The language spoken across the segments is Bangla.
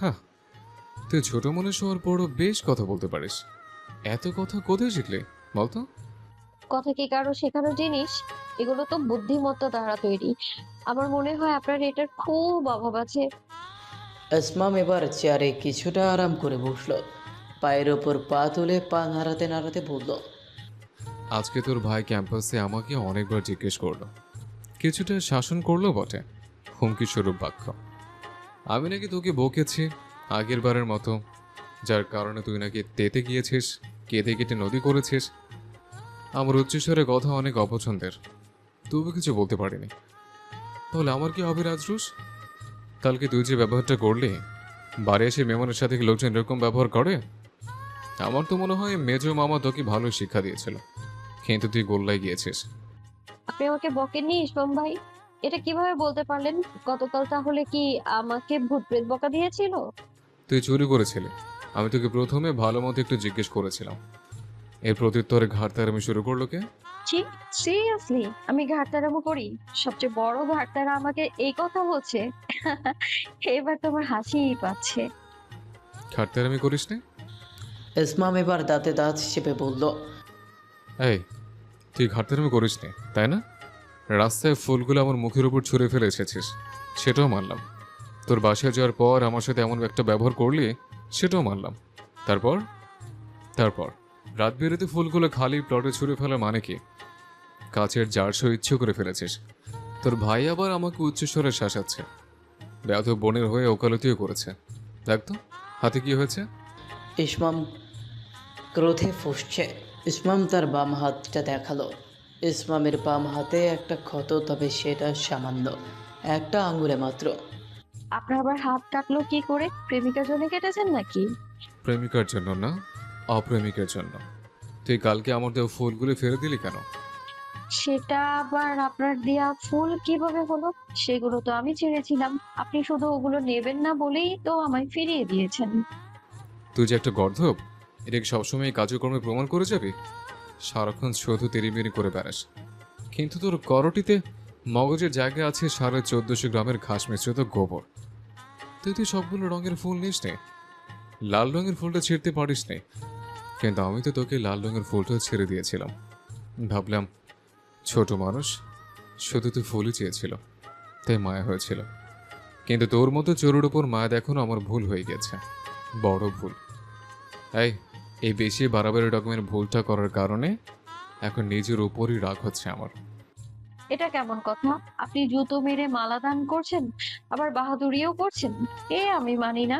হ্যাঁ, তুই ছোট মানুষ হওয়ার পরও বেশ কথা বলতে পারিস। এত কথা কোথায় শিখলে বলতো? কথা কি কারো শেখানো জিনিস? এগুলো তো বুদ্ধিমত্তা দ্বারা তৈরি। আমার মনে হয় আপনার এটার খুব অভাব আছে। আসমাম এবার চেয়ারে কিছুটা আরাম করে বসলো। পায়ের ওপর পা তুলে পা নাড়াতে নাড়াতে বলল, আজকে তোর ভাই ক্যাম্পাসে আমাকে অনেকবার জিজ্ঞেস করলো, কিছুটা শাসন করলো বটে, হুমকি স্বরূপ বাক্য। আমি নাকি তোকে বকেছি আগের বারের মতো, যার কারণে তুই নাকি তেতে গিয়েছিস, কেটে কেটে নদী করেছিস। আমার উচ্চস্বরে কথা অনেক অপছন্দের, তবু কিছু বলতে পারিনি। তাহলে আমার কি হবে রাজরুষ? কালকে তুই যে ব্যবহারটা করলি, বাড়ি এসে মেমনের সাথে কি লোকজন এরকম ব্যবহার করে? আমার তো মনে হয় মেজো মামা তোকে ভালো শিক্ষা দিয়েছিল, কিন্তু তুই গোল্লায় গিয়েছিস। আপনি আমাকে বকেননি সোম ভাই? এটা কিভাবে বলতে পারলেন? গতকাল তাহলে কি আমাকে ভূত প্রেত বকা দিয়েছিল? তুই চুরি করেছিলি, আমি তোকে প্রথমে ভালো মতো একটু জিজ্ঞেস করেছিলাম। এর প্রত্যুত্তরে ঘাড়তারামি শুরু করলো কে? ছি, সিরিয়াসলি আমি ঘাটতারামো করি? সবচেয়ে বড় ঘাটতারা আমাকে এই কথা বলছে? এবার তো আমার হাসিই পাচ্ছে। ঘাড়তারামি করিস না? ইসমাম এবার দাঁতে দাঁত চেপে বলল, এই, তুই ঘাড়তারামি করিস নি তাই না? রাস্তায় ফুলগুলো আমার মুখের উপর ছুঁড়ে ফেলে এসেছিস, সেটাও মানলাম। তোর বাসায় যাওয়ার পর আমার সাথে এমন একটা ব্যবহার করলি, সেটাও মানলাম। তারপর তারপর রাত বেরোতে ফুলগুলো খালি প্লটে ছুঁড়ে ফেলার মানে কি? কাছের জারসও ইচ্ছে করে ফেলেছিস। তোর ভাই আবার আমাকে উচ্চস্বরে শাসাচ্ছে, ব্যাধ বোনের হয়ে ওকালতিও করেছে। দেখ তো হাতে কি হয়েছে। ইসমাম ক্রোধে ফুঁসছে। ইসমাম তার বাম হাতটা দেখালো। ইসমামের বাম হাতে একটা ক্ষত, তবে সেটা সামান্য, একটা আঙুলে মাত্র। আপনার আবার হাত কাটলো কি করে? প্রেমিকার জন্য কেটেছেন নাকি? প্রেমিকার জন্য না, অপ্রেমিকের জন্য। তুই কালকে আমার দেওয়া ফুলগুলি ফেলে দিলি কেন? সেটা আবার আপনার দেয়া ফুল কিভাবে হলো? সেগুলো তো আমি ছেড়েছিলাম। আপনি শুধু ওগুলো নেবেন না বলেই তো আমায় ফিরিয়ে দিয়েছেন। তুই যে একটা গর্ধব, এটাকে সবসময় এই কাজকর্মে প্রমাণ করে যাবি? সারাক্ষণ শুধু তেরিমেরি করে বেড়াস, কিন্তু তোর করটিতে মগজের জায়গা আছে 1450 গ্রামের ঘাস মিশ্রিত গোবর। তুই সবগুলো রঙের ফুল নিস নে, লাল রঙের ফুলটা ছিঁড়তে পারিস নে। কিন্তু আমি তো তোকে লাল রঙের ফুলটা ছেড়ে দিয়েছিলাম। ভাবলাম ছোট মানুষ, শুধু তুই ফুলই চেয়েছিল, তাই মায়া হয়েছিল। কিন্তু তোর মতো চোরের উপর মায়া দেখানো আমার ভুল হয়ে গেছে, বড় ভুল। এই এই বেশি বাড়াবাড়ি রকমের ভুলটা করার কারণে এখন নিজের উপরই রাগ হচ্ছে আমার। এটা কেমন কথা? আপনি জুতো মেরে মালা দান করছেন, আবার বাহাদুরিও করছেন। আমি মানি না।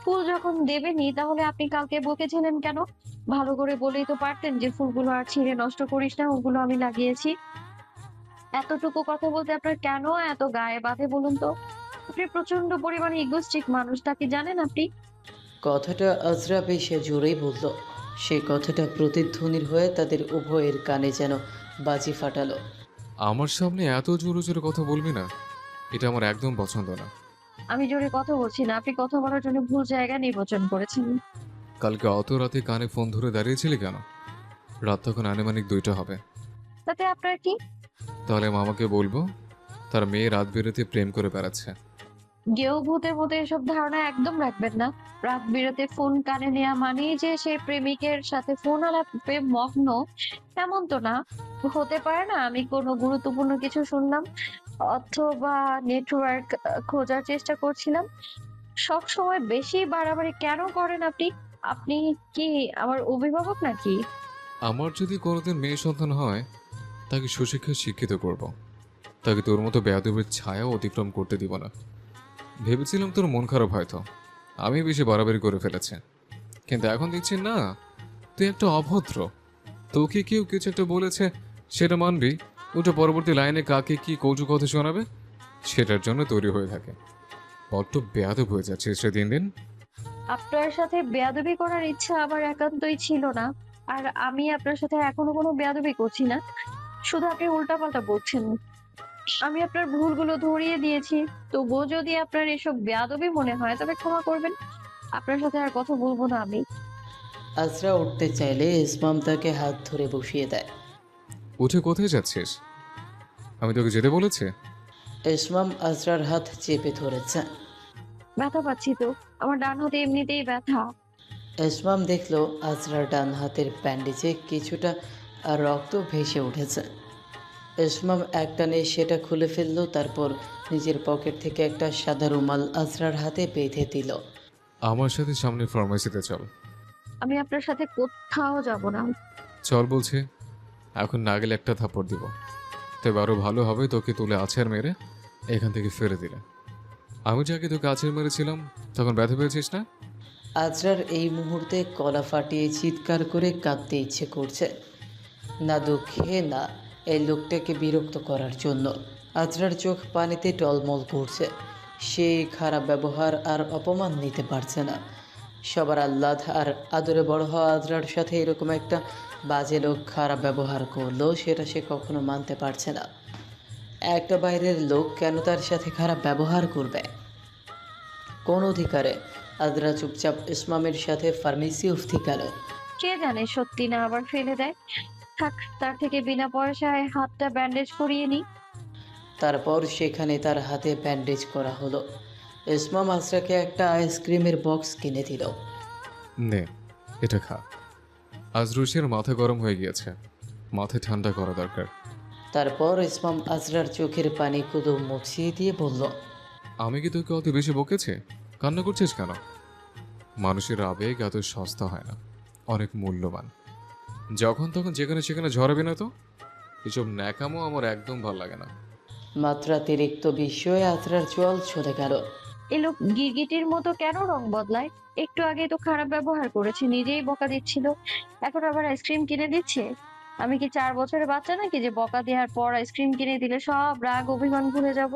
ফুল যখন দেবেনই তাহলে আপনি কালকে বকেছিলেন কেন? ভালো করে বলেই তো পারতেন যে ফুলগুলো আর ছিঁড়ে নষ্ট করিস না, ওগুলো আমি লাগিয়েছি। এতটুকু কথা বলতে আপনার কেন এত গায়ে বাঁধে বলুন তো? আপনি প্রচন্ড পরিমাণে ইগোস্টিক মানুষ, তা কি জানেন আপনি? কথাটা আজরা বেশে জোরেই বলল। সেই কথাটা প্রতিধ্বনির হয়ে তাদের উভয়ের কানে যেন বাজি ফাটালো। আমার সামনে এত জোরে জোরে কথা বলবি না, এটা আমার একদম পছন্দ না। আমি জোরে কথা বলছি না, আপনি কথা বলার জন্য ভুল জায়গা নির্বাচন করেছেন। কালকে অত রাতে কানে ফোন ধরে দাঁড়িয়েছিলি কেন? রাত তখন আনুমানিক 2টা হবে। তাতে আপনার কি? তাহলে মামাকে বলবো তার মেয়ে রাত বেরোতে প্রেম করে বেড়াচ্ছে। গেও ভূতের মতো এসব ধারণা একদম রাখবেন না। রাত বিরাতে ফোন কানে নেওয়া মানেই যে সে প্রেমিকের সাথে ফোন আলাপে মগ্ন, এমন তো না। হতে পারে না আমি কোনো গুরুত্বপূর্ণ কিছু শুনলাম, অথবা নেটওয়ার্ক খোঁজার চেষ্টা করছিলাম। সব সময় বেশি বাড়াবাড়ি কেন করেন আপনি? আপনি কি আমার অভিভাবক নাকি? আমার যদি কোনোদিন মেয়ে সন্তান হয়, তাকে সুশিক্ষায় শিক্ষিত করব। তাকে তোর মতো বেয়াদবের ছায়াও অতিক্রম করতে দিব না। ভেবেছিলাম তোর মন খারাপ হয়তো, আমি বেশি বাড়াবাড়ি করে ফেলেছি, কিন্তু এখন দেখছি না, তুই একটা অভদ্র। তোকে কেউ কিছু একটা বলেছে, সেটা মানবি, ওটা পরবর্তী লাইনে কাকে কি কৌটু কথা শোনাবে সেটার জন্য তৈরি হয়ে থাকে। বড্ড বেয়াদব হয়ে যাচ্ছে সে দিন দিন। আপনার সাথে বেয়াদবি করার ইচ্ছা আমার একান্তই ছিল না। আর আমি আপনার সাথে এখনো কোনো বেয়াদবি করছি না। শুধু আপনি উল্টাপাল্টা বলছেন। আমি আপনার ভুলগুলো ধরিয়ে দিয়েছি। তবুও যদি আপনার এসব বেয়াদবি মনে হয় তবে ক্ষমা করবেন। আপনার সাথে আর কথা বলবো না আমি। আজরা উঠতে চাইলে ইসমাম তাকে হাত ধরে বসিয়ে দেয়। উঠে কোথায় যাচ্ছিস? আমি তোকে যেতে বলেছি। ইসমাম আজরার হাত চেপে ধরেছে। ব্যথা পাচ্ছি তো, আমার ডান হাতে এমনিতেই ব্যথা। ইসমাম দেখলো আজরার ডান হাতের ব্যান্ডেজে কিছুটা রক্ত ভেসে উঠেছে। ইসমাম একটানে সেটা খুলে ফেললো, তারপর নিজের পকেট থেকে একটা সাদা রুমাল আজরার হাতে বেঁধে দিল। আমার সাথে সামনে ফার্মেসিতে চল। আমি আপনার সাথে কোথাও যাব না। চল বলছে। এখন না গেলে একটা থাপ্পড় দিব। তবে আরও ভালো হবে তোকে তুলে আছাড় মেরে এখান থেকে ফেলে দিলে। আমি যাকে তোকে আছাড় মেরেছিলাম তখন ব্যথা পেয়েছিস না? আজরার এই মুহূর্তে গলা ফাটিয়ে চিৎকার করে কাঁদতে ইচ্ছে করছে, না দুঃখে না এই লোকটাকে বিরক্ত করার জন্য। আজরার চোখ পানিতে টলমল করছে। সেই খারাপ ব্যবহার আর অপমান নিতে পারছে না। সবার আহ্লাদ আর আদরে বড় হওয়া আজরার সাথে এরকম একটা বাজে লোক খারাপ ব্যবহার করলো, সেটা সে কখনো মানতে পারছে না। একটা বাইরের লোক কেন তার সাথে খারাপ ব্যবহার করবে? কোন অধিকারে? আজরা চুপচাপ ইসমামের সাথে ফার্মেসি অবধি গেল। কে জানে সত্যি না আবার ফেলে দেয়। থাক, তার থেকে বিনা পয়সায় হাতটা ব্যান্ডেজ করিয়ে নি। তারপর সেখানে তার হাতে ব্যান্ডেজ করা হলো। ইসমাম আজরাকে একটা আইসক্রিমের বক্স কিনে দিল। নে, এটা খা। আজ রুশির মাথা গরম হয়ে গিয়েছে, মাথা ঠান্ডা করা দরকার। তারপর ইসমাম আজরার চোখের পানি কুদু মুছিয়ে দিয়ে বলল, আমি কি তোকে অত বেশি বকেছি? কান্না করছিস কেন? মানুষের আবেগ এত সস্তা হয় না, অনেক মূল্যবান। যখন তখন যেখানে সেখানে ঝরাবি না তো। এসব ন্যাকামো আমার একদম ভালো লাগে না। মাত্রাতিরিক্ত বিস্ময়ে আজরার চোয়াল চলে গেল। এই লোক গিরগিটির মতো কেন রং বদলায়? একটু আগে তো খারাপ ব্যবহার করেছে, নিজেই বকা দিচ্ছিল, এখন আবার আইসক্রিম কিনে দিচ্ছে। আমি কি 4 বছরের বাচ্চা নাকি যে বকা দেওয়ার পর আইসক্রিম কিনে দিলে সব রাগ অভিমান ভুলে যাব?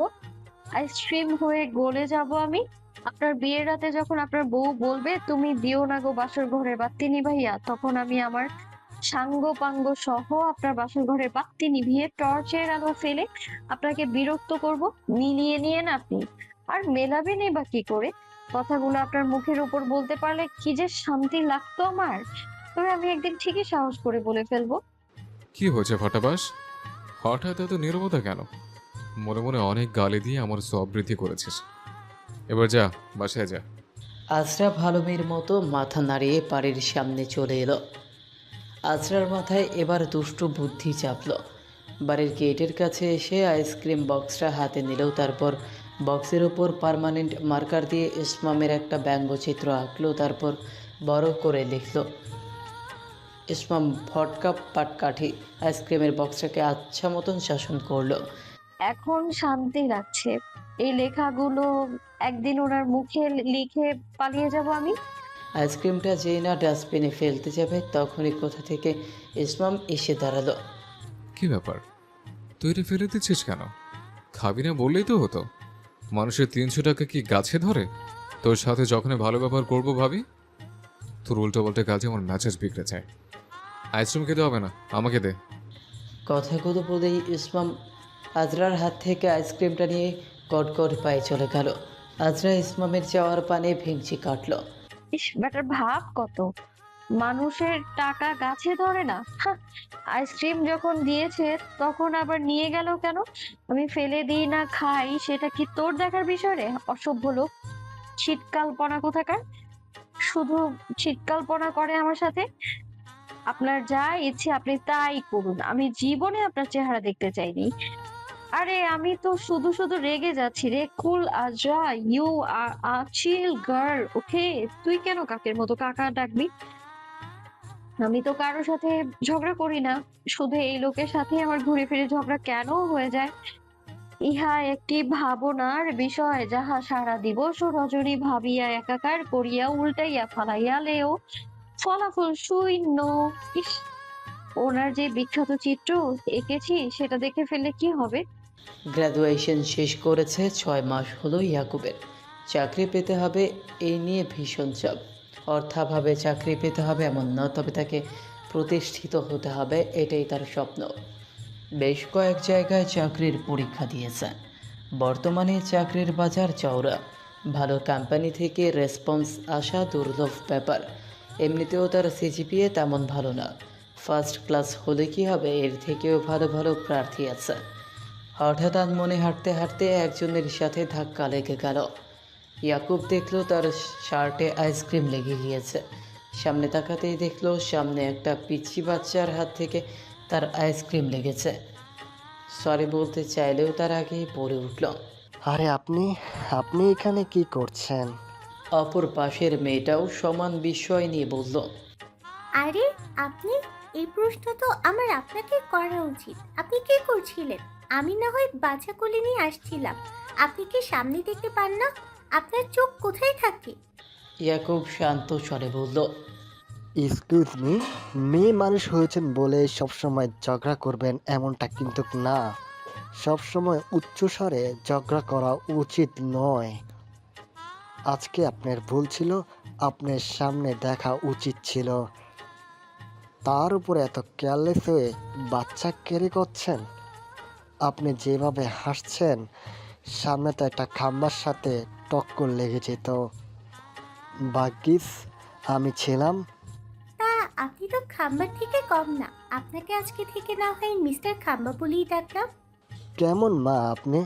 আইসক্রিম হয়ে গলে যাব আমি? আপনার বিয়ের রাতে যখন আপনার বউ বলবে তুমি দিও না গো বাসর ঘরের বাতি নিভাইয়া, তখন আমি আমার সাঙ্গ পাঙ্গ সহ আপনার বাসর ঘরের বাতি নিভিয়ে টর্চের আলো ফেলে আপনাকে বিরক্ত করব। মিলিয়ে নিয়েন আপনি। আর মেলাবেনই বা কি করে? কথাগুলো আপনার মুখের উপর বলতে পারলে কি যে শান্তি লাগতো আমার। তবে আমি একদিন ঠিকই সাহস করে বলে ফেলবো। কি হয়েছে ফটাবাস? হঠাৎ এত নীরবতা কেন? মনে মনে অনেক গালি দিয়ে আমার সব বৃদ্ধি করেছিস। এবার যা, বাসায় যা। আজরা ভালো মেয়ের মতো মাথা নাড়িয়ে বাড়ির সামনে চলে এলো। আজরার মাথায় এবার দুষ্টু বুদ্ধি চাপল। বাড়ির গেটের কাছে এসে আইসক্রিম বক্সটা হাতে নিলেও, তারপর বক্সের ওপর পার্মানেন্ট মার্কার দিয়ে ইসমামের একটা ব্যঙ্গচিত্র আঁকলো, তারপর বড় করে লিখল, ইসমাম ভটকা পাটকাঠি। আইসক্রিমের বক্সটাকে আচ্ছা মতন শাসন করলো। এখন শান্তি লাগছে। এই লেখাগুলো একদিন ওনার মুখে লিখে পালিয়ে যাব আমি। আইসক্রিমটা যেই না ডাস্টবিনে ফেলতে যাবে, তখনই কোথা থেকে ইসমাম এসে দাঁড়ালো। কি ব্যাপার, তুই এটা ফেলে দিচ্ছিস কেন? খাবি না বললেই তো হতো। মানুষের 300 টাকা কি গাছে ধরে? তোর সাথে যখনই ভালো ব্যবহার করবো ভাবি, তোর উল্টো পাল্টা কাজে আমার মেজাজ বিগড়ে যায়। আইসক্রিম খেতে হবে না, আমাকে দে। কথাগুলো বলেই ইসমাম আজরার হাত থেকে আইসক্রিমটা নিয়ে কটকট পায়ে চলে গেল। আজরা ইসমামের যাওয়ার পানে ভেঙচি কাটল। ইস, ব্যাটার ভাব কত! মানুষের টাকা গাছে ধরে না। হাহ, আইসক্রিম যখন দিয়েছে তখন আবার নিয়ে গেল কেন? আমি ফেলে দিই না খাই সেটা কি তোর দেখার বিষয় রে, অসভ্য লোক! শীতকালপনা কোথাকার! শুধু শীতকালপনা করে আমার সাথে। আপনার যা ইচ্ছে আপনি তাই করুন, আমি জীবনে আপনার চেহারা দেখতে চাইনি। আরে আমি তো শুধু শুধু রেগে যাচ্ছি রে। Cool Azra, you are a chill girl, okay? তুই কেন কাকের মতো কাকা ডাকবি? আমি তো কারোর সাথে ঝগড়া করি না, শুধু এই লোকের সাথে আমার ঘুরে ফিরে ঝগড়া কেন হয়ে যায়? ইহা একটি ভাবনার বিষয়, যাহা সারা দিবস ও রজনী ভাবিয়া একাকার করিয়া উল্টাইয়া ফালাইয়া লেও ফলাফল শূন্য। ইস, ওনার যে বিখ্যাত চিত্র এঁকেছি সেটা দেখে ফেললে কি হবে? গ্র্যাজুয়েশন শেষ করেছে, 6 মাস হলো ইয়াকুবের। চাকরি পেতে হবে এই নিয়ে ভীষণ চাপ। অর্থাভাবে চাকরি পেতে হবে এমন না, তবে তাকে প্রতিষ্ঠিত হতে হবে, এটাই তার স্বপ্ন। বেশ কয়েক জায়গায় চাকরির পরীক্ষা দিয়েছে। বর্তমানে চাকরির বাজার চওড়া। ভালো কোম্পানি থেকে রেসপন্স আসা দুর্লভ ব্যাপার। এমনিতেও তার সিজিপিএ তেমন ভালো না। ফার্স্ট ক্লাস হলে কি হবে, এর থেকেও ভালো ভালো প্রার্থী আছে। হঠাৎ আনমনে হাঁটতে হাঁটতে একজনের সাথে ধাক্কা লেগে গেল। ইয়াকুব দেখলো তার শার্টে আইসক্রিম লেগে গিয়েছে। সামনে তাকাতেই দেখলো সামনে একটা পিচ্চি বাচ্চার হাত থেকে তার আইসক্রিম লেগেছে। সরি বলতে চাইলেও তার আগেই পড়ে উঠল। আরে আপনি আপনি এখানে কি করছেন? অপর পাশের মেয়েটাও সমান বিস্ময় নিয়ে বলল, আরে আপনি, এই প্রশ্ন তো আমার আপনাকে করা উচিত। আপনি কি করছিলেন? আমি না হয় বাচ্চা কোলে নিয়ে আসছিলাম। আপনি কি সামনে দেখতে পান না? আপনার চোখ কোথায় থাকে? ইয়াকুব শান্ত স্বরে বলল, এক্সকিউজ মি, মেয়ে মানুষ হয়েছেন বলে সবসময় ঝগড়া করবেন এমনটা কিন্তু না। সবসময় উচ্চস্বরে ঝগড়া করা উচিত নয়। আজকে আপনার ভুল ছিল, আপনার সামনে দেখা উচিত ছিল। তার উপরে এত কেয়ারলেস হয়ে বাচ্চা ক্যারি করছেন। আপনি যেভাবে হাসছেন, সামনে তো একটা খাম্বার সাথে টক্কর লেগে যেত। ভাগ্যিস আমি ছিলাম। তা আপনি তো খাম্বার থেকে কম না। আপনাকে আজকে থেকে না হয় মিস্টার খাম্বা বলেই ডাকলাম। কেমন মা আপনি?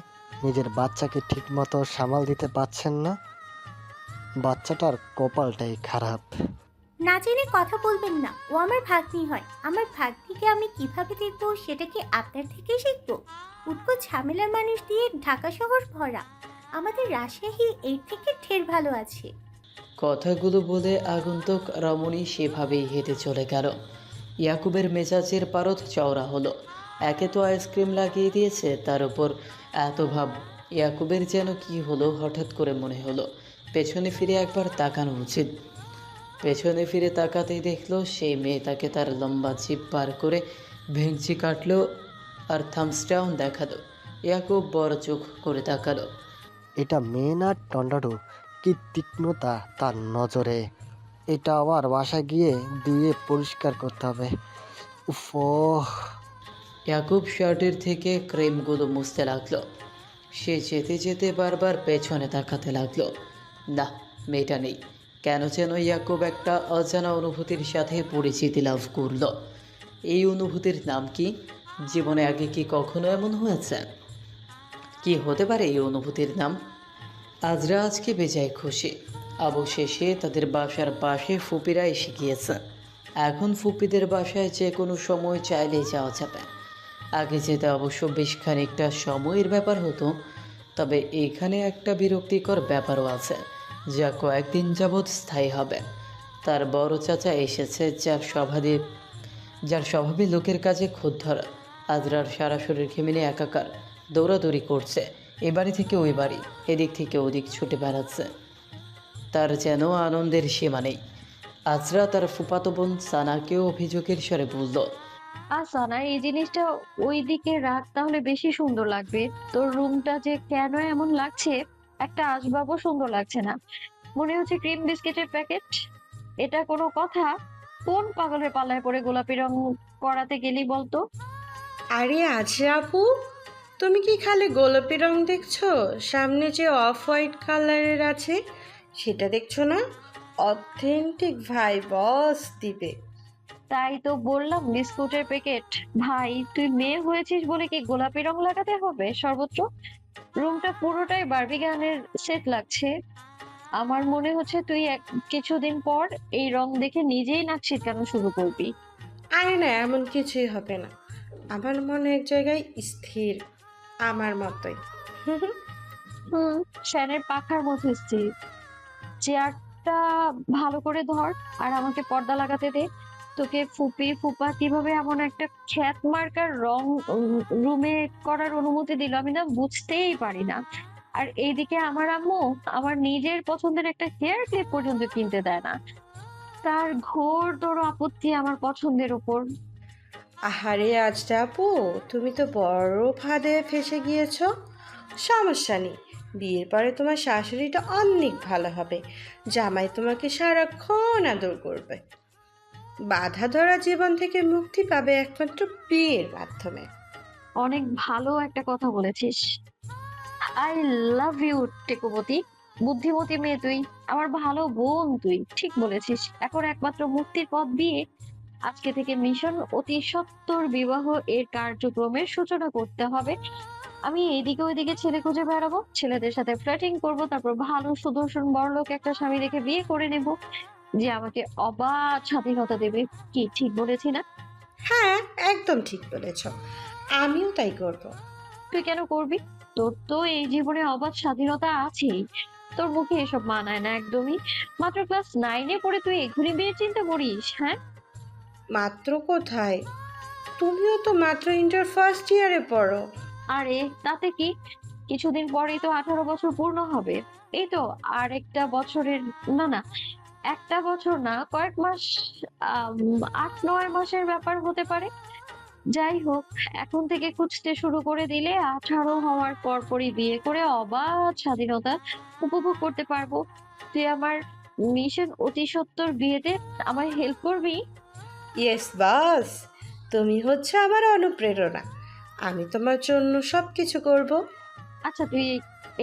নিজের বাচ্চাকে ঠিকমতো সামাল দিতে পারছেন না। বাচ্চাটার কপালটাই খারাপ। না জেনে কথা বলবেন না। ও আমার ভাগ্নি হয়। আমার ভাগ্নিকে আমি কিভাবে দেখবো সেটা কি আপনার থেকেই শিখবো? উটকো ঝামেলার মানুষ দিয়ে ঢাকা শহর ভরা। আমাদের রাজশাহী এর থেকে ঢের ভালো আছে। কথাগুলো বলে আগন্তুক রমণী সেভাবেই হেঁটে চলে গেল। ইয়াকুবের মেজাজের পারদ চওড়া হলো। একে তো আইসক্রিম লাগিয়ে দিয়েছে, তার উপর এত ভাব। ইয়াকুবের যেন কি হলো হঠাৎ করে মনে হলো পেছনে ফিরে একবার তাকানো উচিত। পেছনে ফিরে তাকাতেই দেখলো সেই মেয়ে তাকে তার লম্বা জিভ পার করে ভেঙচি কাটলো আর থামস ডাউন দেখালো। ইয়াকুব বড় চোখ করে তাকালো। এটা মেয়ে না টন্ডাডু, কি তীক্ষ্ণতা তার নজরে! এটা আবার বাসায় গিয়ে ধুয়ে পরিষ্কার করতে হবে। উফ। ইয়াকুব শার্টের থেকে ক্রিমগুলো মুছতে লাগলো। সে যেতে যেতে বারবার পেছনে তাকাতে লাগলো। না, মেয়েটা নেই। কেন যেন ইয়াকুব একটা অজানা অনুভূতির সাথে পরিচিতি লাভ করলো। এই অনুভূতির নাম কি? জীবনে আগে কি কখনো এমন হয়েছে? কি হতে পারে এই অনুভূতির নাম? আজরা আজকে বেজায় খুশি। অবশেষে তাদের বাসার পাশে ফুপিরা এসে গিয়েছে। এখন ফুপিদের বাসায় যে কোনো সময় চাইলেই যাওয়া যাবে। আগে যেতে অবশ্য বেশ খানিকটা সময়ের ব্যাপার হতো। তবে এখানে একটা বিরক্তিকর ব্যাপারও আছে, যা কয়েকদিন যাবৎ স্থায়ী হবে। তার বড় চাচা এসেছে, যার স্বভাবে লোকের কাজে খুদ ধরা। আজরার সারা শরীর ঘেমেনে একাকার, দৌড়াদৌড়ি করছে। এ বাড়ি থেকে ওই বাড়ি, এদিক থেকে ওদিক ছুটে বেড়াচ্ছে। তার যেন আনন্দের সীমা নেই। আজরা তার ফুফাতো বোন সানাকেও অভিযোগের স্বরে বলল, না, এই জিনিসটা ওই দিকে রাখ, তাহলে বেশি সুন্দর লাগবে। তোর রুমটা যে কেন এমন লাগছে, একটা আসবাবও সুন্দর লাগছে না, মনে হচ্ছে ক্রিম বিস্কিটের প্যাকেট। এটা কোনো কথা? কোন পাগলের পাল্লায় পড়ে গোলাপি রং করাতে গেলি বলতো? আরে আজরা আপু, তুমি কি খালি গোলাপি রং দেখছো? সামনে যে অফ হোয়াইট কালারের আছে সেটা দেখছো না? অথেন্টিক বস দিবে। তাই তো বললাম বিস্কুটের প্যাকেট। ভাই, তুই মেয়ে হয়েছিস বলে কি গোলাপি রং লাগাতে হবে সর্বত্র? রুমটা পুরোটাই বারবি গানের সেট লাগছে। আমার মনে হচ্ছে তুই কিছুদিন পর এই রং দেখে নিজেই নাক ছিটকানো শুরু করবি। আরে না, এমন কিছুই হবে না। আমার মনে এক জায়গায় স্থির, আমার মতোই। হুম, ফ্যানের পাখার মধ্যে স্থির। চেয়ারটা ভালো করে ধর আর আমাকে পর্দা লাগাতে দে। তোকে ফুপি ফুপা কিভাবে এমন একটা খ্যাত মার্কার রং রুমে করার অনুমতি দিল, আমি না বুঝতেই পারি না। আর এইদিকে আমার আম্মু আমার নিজের পছন্দের একটা হেয়ার ক্লিপ পর্যন্ত কিনতে দেয় না। তার ঘোর তোর আপত্তি আমার পছন্দের উপর। আহারে আজরা আপু, তুমি তো বড় ফাঁদে ফেসে গিয়েছো। সমস্যা নেই, বিয়ের পরে তোমার শাশুড়িটা অনেক ভালো হবে। জামাই তোমাকে সারাক্ষণ আদর করবে। বাধা ধরা জীবন থেকে মুক্তি পাবে একমাত্র বিয়ের মাধ্যমে। অনেক ভালো একটা কথা বলেছিস। আই লাভ ইউ টেকুমতি। বুদ্ধিমতী মেয়ে তুই, আমার ভালো বোন তুই, ঠিক বলেছিস। এখন একমাত্র মুক্তির পথ বিয়ে। আজকে থেকে মিশন অতি সত্বর বিবাহ এর কার্যক্রমের সূচনা করতে হবে। আমি এদিকে ওইদিকে ছেলে খুঁজে বেড়াবো, ছেলেদের সাথে ফ্লার্টিং করব, তারপর ভালো সুদর্শন বড়লোক একটা স্বামী রেখে বিয়ে করে নেব, যে আমাকে অবাধ স্বাধীনতা দেবে। কি ঠিক বলেছি না? হ্যাঁ, একদম ঠিক বলেছ। আমিও তাই করব। তুই কেন করবি? তোর তো এই জীবনে অবাধ স্বাধীনতা আছেই। তোর মুখে এসব মানায় না একদমই। মাত্র ক্লাস 9-এ পড়ে তুই এখনই বিয়ের চিন্তা করিস, হ্যাঁ? মাত্র কোথায়, তুমিও তো মাত্র ইন্টার ফার্স্ট ইয়ারে পড়ো। আরে তাতে কি, কিছুদিন পরেই তো 18 বছর পূর্ণ হবে। এই তো আর একটা বছরের, না না, একটা বছর না, কয়েক মাস, 8-9 মাসের ব্যাপার হতে পারে। যাই হোক, এখন থেকে খুঁজতে শুরু করে দিলে 18 হওয়ার পরপরই বিয়ে করে অবাধ স্বাধীনতা উপভোগ করতে পারবো। তুই আমার মিশন অতি সত্বর বিয়েতে আমায় হেল্প করবি? ইয়েস বাস, তুমি হচ্ছে আমার অনুপ্রেরণা। আমি তোমার জন্য সব কিছু করব। আচ্ছা তুই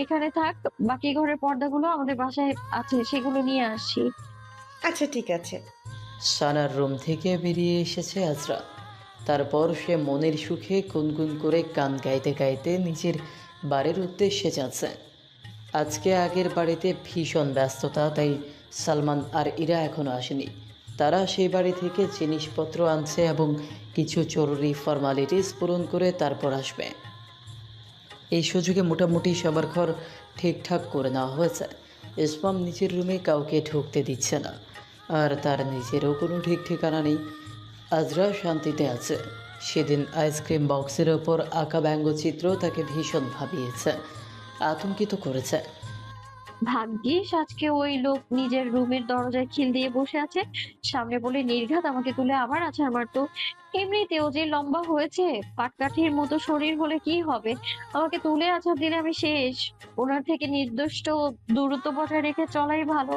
এখানে থাক, বাকি ঘরের পর্দাগুলো আমাদের বাসায় আছে, সেগুলো নিয়ে আসি। আচ্ছা ঠিক আছে। সানার রুম থেকে বেরিয়ে এসেছে আজরা। তারপর সে মনের সুখে গুনগুন করে গান গাইতে গাইতে নিজের বাড়ির উদ্দেশ্যে যাচ্ছে। আজকে আগের বাড়িতে ভীষণ ব্যস্ততা, তাই সালমান আর ইরা এখনও আসেনি। তারা সেই বাড়ি থেকে জিনিসপত্র আনছে এবং কিছু জরুরি ফর্মালিটিস পূরণ করে তারপর আসবে। এই সুযোগে মোটামুটি সবার ঘর ঠিকঠাক করে নেওয়া হয়েছে। ইসমাম নিজের রুমে কাউকে ঢুকতে দিচ্ছে না, আর তার নিজেরও কোনো ঠিক ঠিকানা নেই। আজরা শান্তিতে আছে। সেদিন আইসক্রিম বক্সের ওপর আঁকা ব্যঙ্গচিত্র তাকে ভীষণ ভাবিয়েছে, আতঙ্কিত করেছে। ভাগ্যিস আজকে ওই লোক নিজের রুমের দরজায় খিল দিয়ে বসে আছে, সামনে বলে নির্ঘাত আমাকে তুলে আবার আছাড় মারতো। এমনিতেও যে লম্বা হয়েছে, পাটকাঠির মতো শরীর হলে কি হবে, আমাকে তুলে আছাড় দিলে আমি শেষ। ওনার থেকে নির্দিষ্ট দূরত্ব বজায় রেখে চলাই ভালো।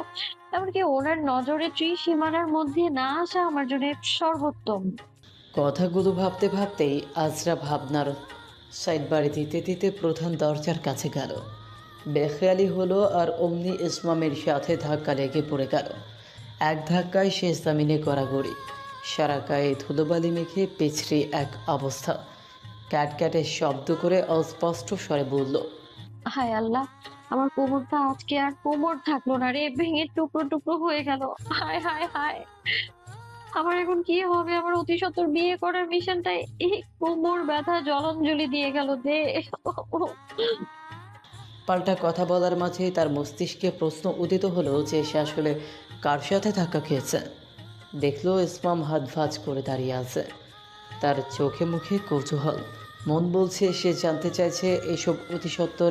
এমনকি ওনার নজরে ত্রিসীমানার মধ্যে না আসা আমার জন্য সর্বোত্তম। কথাগুলো ভাবতে ভাবতেই আজরা ভাবনার সাইড বাড়ি দিতে দিতে প্রধান দরজার কাছে গেল। বেখেয়ালি হলো আর অমনি ইসমামের সাথে ধাক্কা লেগে পড়ে গেল। এক ধাক্কায় শেষ জামিনে গড়াগড়ি, সারা গায়ে ধুলোবালি মেখে পিছড়ি এক অবস্থা। ক্যাটক্যাটের শব্দ করে অস্পষ্ট স্বরে বলল, হায় আল্লাহ, আমার কোমরটা আজকে আর কোমর থাকলো না রে, ভেঙে টুকরো টুকরো হয়ে গেল। হায় হায় হায়, আমার এখন কি হবে? আমার অতি সত্বর বিয়ে করার মিশনটাই এই কোমর ব্যথা জলাঞ্জলি দিয়ে গেল দে। পাল্টা কথা বলার মাঝেই তার মস্তিষ্কে প্রশ্ন উদিত হলো যে সে আসলে কার সাথে ধাক্কা খেয়েছে। দেখলো ইসমাম হাত ভাঁজ করে দাঁড়িয়ে আছে, তার চোখে মুখে কৌতূহল। মন বলছে সে জানতে চাইছে এসব অতি সত্বর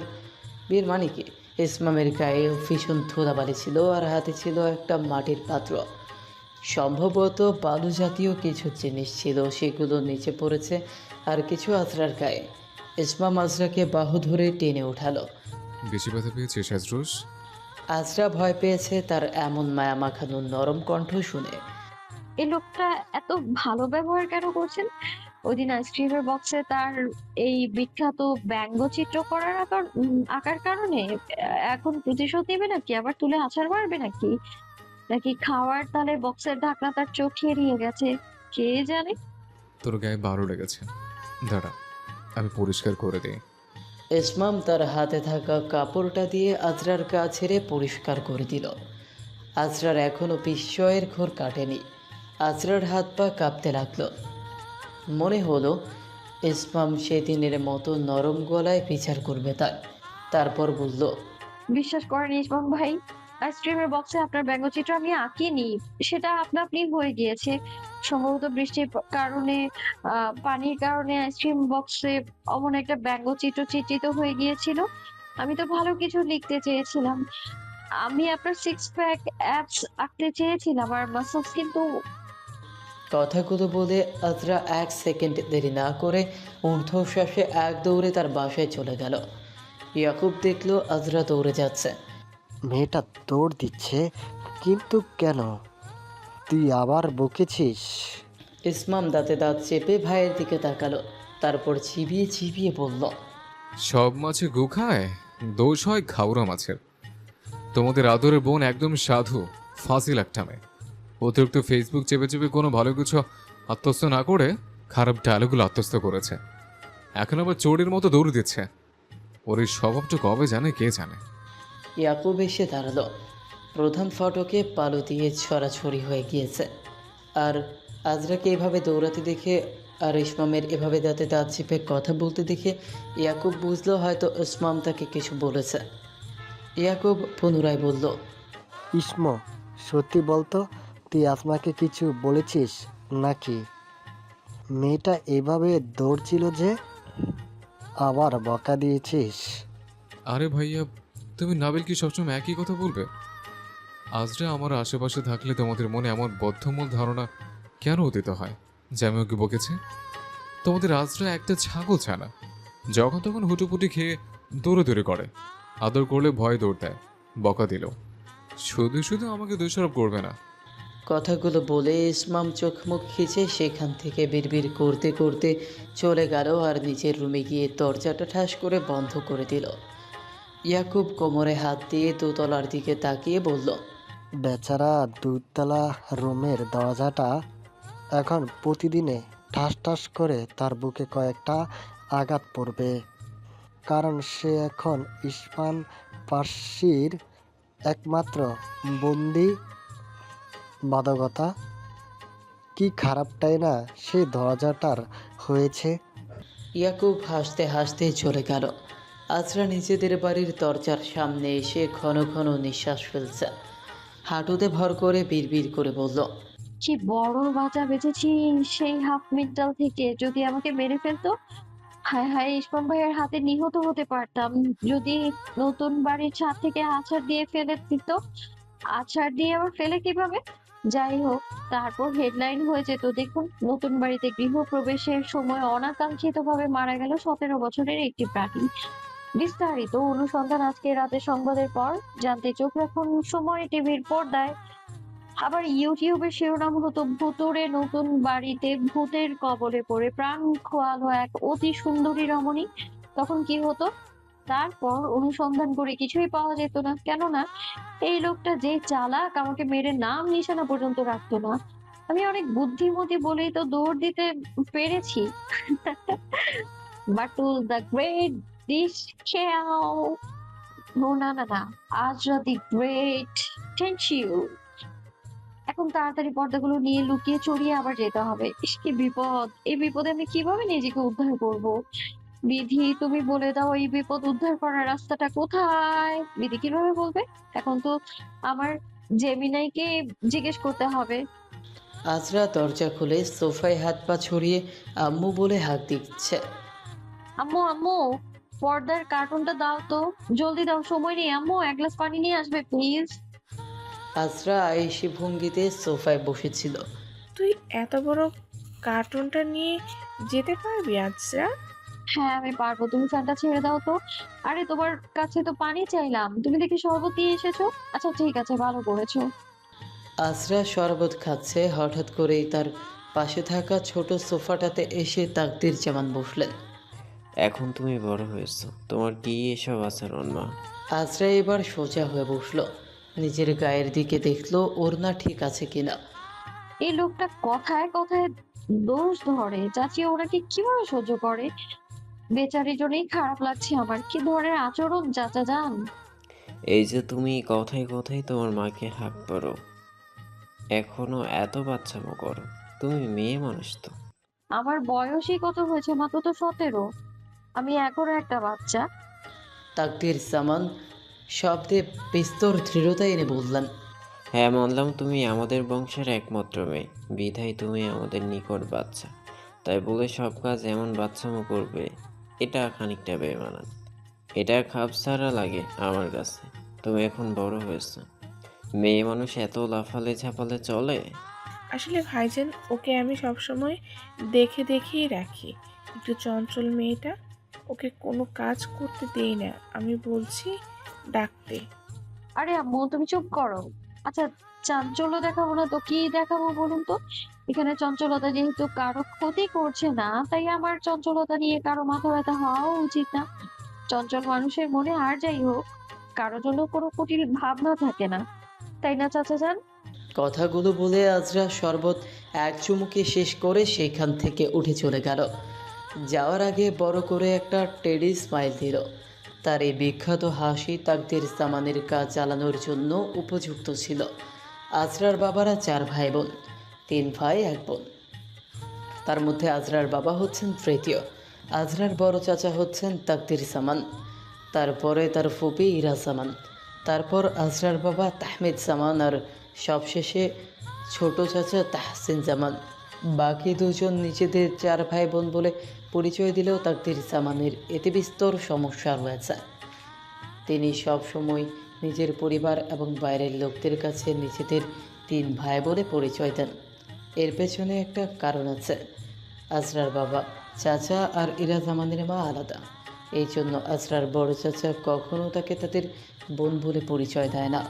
বিয়ের মানে কি। ইসমামের গায়ে ভীষণ ধুলাবালি ছিল আর হাতে ছিল একটা মাটির পাত্র, সম্ভবত বালু জাতীয় কিছু জিনিস ছিল, সেগুলো নিচে পড়েছে আর কিছু আজরার গায়ে। ইসমাম আজরাকে বাহু ধরে টেনে ওঠালো। বেশি ব্যথা পেয়েছিস আজরুস? আজরা ভয় পেয়েছে তার এমন মায়া মাখানো নরম কণ্ঠ শুনে। এই লোকটা এত ভালো ব্যবহার কেন করছেন? ওইদিন আইসক্রিমের বক্সে তার এই বিখ্যাত ব্যঙ্গচিত্র করার আঁকার কারণে এখন প্রতিশোধ নেবে নাকি? আবার তুলে আছাড় মারবে নাকি? নাকি খাওয়ার তালে বক্সের ঢাকনা তার চোখ এড়িয়ে গেছে, কে জানে। তোর গায়ে 12 লেগেছে, দাঁড়া আমি পরিষ্কার করে দিই। ইসমাম তার হাতে থাকা কাপড়টা দিয়ে আজরার গা ছেড়ে পরিষ্কার করে দিল। আজরার এখনও বিস্ময়ের ঘোর কাটেনি। আজরার হাত পা কাঁপতে লাগলো। মনে হলো ইসমাম সেদিনের মতো নরম গলায় বিচার করবে তারপর বলল, বিশ্বাস করেন ইসমাম ভাই, আইসক্রিমের বক্সে আপনার ব্যঙ্গচিত্র আমি আঁকিনি, সেটা আপনা আপনি হয়ে গিয়েছে। সম্ভবত বৃষ্টির কারণে, পানির কারণে আইসক্রিম বক্সে অমন একটা ব্যঙ্গচিত্র চিত্রিত হয়ে গিয়েছিল। আমি তো ভালো কিছু লিখতে চেয়েছিলাম, আমি আপনার সিক্স প্যাক অ্যাপস আঁকতে চেয়েছিলাম, আর মাসলস কিন্তু। কথাগুলো বলে আজরা এক সেকেন্ড দেরি না করে ঊর্ধ্বশ্বাসে এক দৌড়ে তার বাসায় চলে গেল। ইয়াকুব দেখলো আজরা দৌড়ে যাচ্ছে। মেয়েটা দৌড় দিচ্ছে, কিন্তু কেন? তুই আবার বকেছিস? ইসমাম দাঁতে দাঁত চেপে ভাইয়ের দিকে তাকালো, তারপর চিবিয়ে চিবিয়ে বলল, সব মাছে গু খায়, দোষ হয় ঘাওড়া মাছের। তোমাদের আদরের বোন একদম সাধু, ফাজিল একটা মেয়ে। অতিরিক্ত ফেসবুক চেপে চেপে কোনো ভালো কিছু আত্মস্থ না করে খারাপ ডায়লগুলো আত্মস্থ করেছে। এখন আবার চোরের মতো দৌড় দিচ্ছে। ওর এই স্বভাবটা কবে জানে কে জানে। ইয়াকুব এসে দাঁড়ালো। প্রধান ফটকে পালু দিয়ে ছড়াছড়ি হয়ে গিয়েছে। আর আজরাকে এভাবে দৌড়াতে দেখে আর ইসমামের এভাবে দাঁতে দাঁত চেপে কথা বলতে দেখে ইয়াকুব বুঝলো হয়তো ইসমাম তাকে কিছু বলেছে। ইয়াকুব পুনরায় বলল, ইসমো, সত্যি বলতো, তুই আসমাকে কিছু বলেছিস নাকি? মেয়েটা এভাবে দৌড়ছিল যে, আবার বকা দিয়েছিস? আরে ভাইয়া, তুমি নাবিল কি সবসময় একই কথা বলবে? আজরা আমার আশেপাশে থাকলে তোমাদের মনে এমন বদ্ধমূল ধারণা কেন অতীত হয় যে আমি ওকে বকেছি? তোমাদের আজরা একটা ছাগল ছানা, যখন তখন হুটোপুটি খেয়ে দৌড়ে দৌড়ে করে। আদর করলে ভয় দৌড় দেয়, বকা দিল। শুধু শুধু আমাকে দোষারোপ করবে না। কথাগুলো বলে ইসমাম চোখ মুখ খিচে সেখান থেকে বিড়বিড় করতে করতে চলে গেল আর নিজের রুমে গিয়ে দরজাটা ঠাস করে বন্ধ করে দিল। ইয়াকুব কোমরে হাত দিয়ে দোতলার দিকে তাকিয়ে বলল, বেচারা দুতলা রুমের দরজাটা এখন প্রতিদিনে ঠাস ঠাস করে তার বুকে কয়েকটা আঘাত পড়বে, কারণ সে এখন ইসমান পার্সির একমাত্র বন্দি। বাদকতা কি খারাপটাই না সেই দরজাটার হয়েছে। ইয়াকুব হাসতে হাসতে চলে গেল। আজরা নিজেদের বাড়ির দরজার সামনে এসে ঘন ঘন নিঃশ্বাস ফেলছে। হাঁটুতে ভর করে বিড়বিড় করে বলল, কি বড় বাঁচা বেঁচেছি সেই হাফ মেন্টাল থেকে। যদি আমাকে মেরে ফেলতো, হায় হায়, ইসমাম ভাইয়ের হাতে নিহত হতে পারতাম। যদি নতুন বাড়ির ছাদ থেকে আছাড় দিয়ে ফেলে দিত। আছাড় দিয়ে আবার ফেলে কিভাবে? যাই হোক, তারপর হেডলাইন হয়ে যেত, দেখুন, নতুন বাড়িতে গৃহপ্রবেশের সময় অনাকাঙ্ক্ষিত ভাবে মারা গেল 17 বছরের একটি প্রাণী। বিস্তারিত অনুসন্ধান আজকে রাতে সংবাদের পর জানতে চোখ রাখুন সময় টিভির পর্দায়। আবার ইউটিউবের শিরোনাম হতো, ভুতুড়ে নতুন বাড়িতে ভূতের কবলে পড়ে প্রাণ খোয়ালো এক অতি সুন্দরী রমণী। তখন কি হতো? তারপর অনুসন্ধান করে কিছুই পাওয়া যেত না, কেননা এই লোকটা যে চালাক, আমাকে মেরে নাম নিশানা পর্যন্ত রাখতো না। আমি অনেক বুদ্ধিমতী বলেই তো দৌড় দিতে পেরেছি। বাটুল দ্য গ্রেট দিস খেয়াও। ও না না না, Azra the great, thank you. এখন তাড়াতাড়ি পর্দাগুলো নিয়ে লুকিয়ে চড়িয়ে আবার যেতে হবে। ইস, কি বিপদ! এই বিপদে আমি কিভাবে নিজেকে উদ্ধার করব? বিধি, তুমি বলে দাও, এই বিপদ উদ্ধার করার রাস্তাটা কোথায়? বিধি কিভাবে বলবে? এখন তো আমার জেমিনাইকে জিজ্ঞেস করতে হবে। আজরা দরজা খুলে সোফায় হাত পা ছড়িয়ে আম্মু বলে হাঁক দিচ্ছে। আম্মু আম্মু, পর্দার কার্টুনটা দাও তো, জলদি দাও, সময় নেই। আম্মু, এক গ্লাস পানি নিয়ে আসবে প্লিজ। আজরা আয়েশি ভঙ্গিতে সোফায় বসেছিল। তুই এত বড় কার্টুনটা নিয়ে যেতে পারবি আজরা? হ্যাঁ, আমি পারবো, তুমি ফ্যানটা ছেড়ে দাও তো। আরে, তোমার কাছে তো পানি চাইলাম, তুমি দেখি শরবত দিয়ে এসেছো। আচ্ছা ঠিক আছে, ভালো করেছো। আজরা শরবত খাচ্ছে, হঠাৎ করেই তার পাশে থাকা ছোট সোফাটাতে এসে তাকদির জামান বসলেন। এখন তুমি বড় হয়েছো, তোমার কি এসব আচরণ মা? আজরা এবার সোজা হয়ে বসলো, নিজের গায়ের দিকে দেখলো ওড়না ঠিক আছে কিনা। এই লোকটা কথায় কথায় দোষ ধরে। চাচি ওনাকে কিভাবে সহ্য করে? বেচারির জন্যই খারাপ লাগছে আমার। কি ধরনের আচরণ চাচা যান! এই যে তুমি কথায় কথায় তোমার মাকে হাঁক পারো, এখনো এত বাচ্চামো করো, তুমি মেয়ে মানুষ তো। আমার বয়সই কত হয়েছে, মাত্র তো 17। আমি এখনো একটা বাচ্চা। তাকদির জামান শব্দে বিস্তর দৃঢ়তা এনে বললেন, হ্যাঁ মানলাম, তুমি আমাদের বংশের একমাত্র মেয়ে, বিধায় তুমি আমাদের নিকট বাচ্চা, তাই বলে সব কাজ এমন বাচ্চামো করবে, এটা খানিকটা বেমানান। এটা খাপ ছাড়া লাগে আমার কাছে। তুমি এখন বড় হয়েছো, মেয়ে মানুষ এত লাফালে ঝাপালে চলে? আসলে ভাইজান, ওকে আমি সবসময় দেখে দেখেই রাখি। একটু চঞ্চল মেয়েটা, ওকে কোনো কাজ করতে দেই না। আমি বলছি ডাকতে। আরে আম্মু, তুমি চুপ করো। আচ্ছা, চাঞ্চল্য দেখাবো না তো কি দেখাবো বলুন তো? এখানে চঞ্চলতা যেহেতু কারো ক্ষতি করছে না, তাই আমার চঞ্চলতা নিয়ে কারো মাথা ব্যথা হওয়া উচিত না। চঞ্চল মানুষের মনে আর যাই হোক, কারো জন্য কোনো কুটিল ভাবনা থাকে না, তাই না চাচা যান? কথাগুলো বলে আজরা শরবত এক চুমুকে শেষ করে সেখান থেকে উঠে চলে গেল। যাওয়ার আগে বড় করে একটা টেডি স্মাইল দিল। তার এই বিখ্যাত হাসি তাকদির জামানের কাজ চালানোর জন্য উপযুক্ত ছিল। আজরার বাবারা 4 ভাই বোন, 3 ভাই 1 বোন। তার মধ্যে আজরার বাবা হচ্ছেন তৃতীয়। আজরার বড় চাচা হচ্ছেন তাকদির জামান, তারপরে তার ফুপি ইরা জামান, তারপর আজরার বাবা তাহমিদ জামান, আর সবশেষে ছোট চাচা তাহসিন জামান। বাকি দুজন নিজেদের 4 ভাই বোন বলে পরিচয় দিলেও তাকদির জামানের এতে বিস্তর সমস্যা রয়েছে। তিনি সব সময় নিজের পরিবার এবং বাইরের লোকদের কাছে নিজেদের 3 ভাই বলে পরিচয় দেন। এর পেছনে একটা কারণ আছে। আজরার বাবা, চাচা আর ইরা জামানের মা আলাদা। এই জন্য আজরার বড় চাচা কখনো তাকে তাদের বোন বলে পরিচয় দেয় না।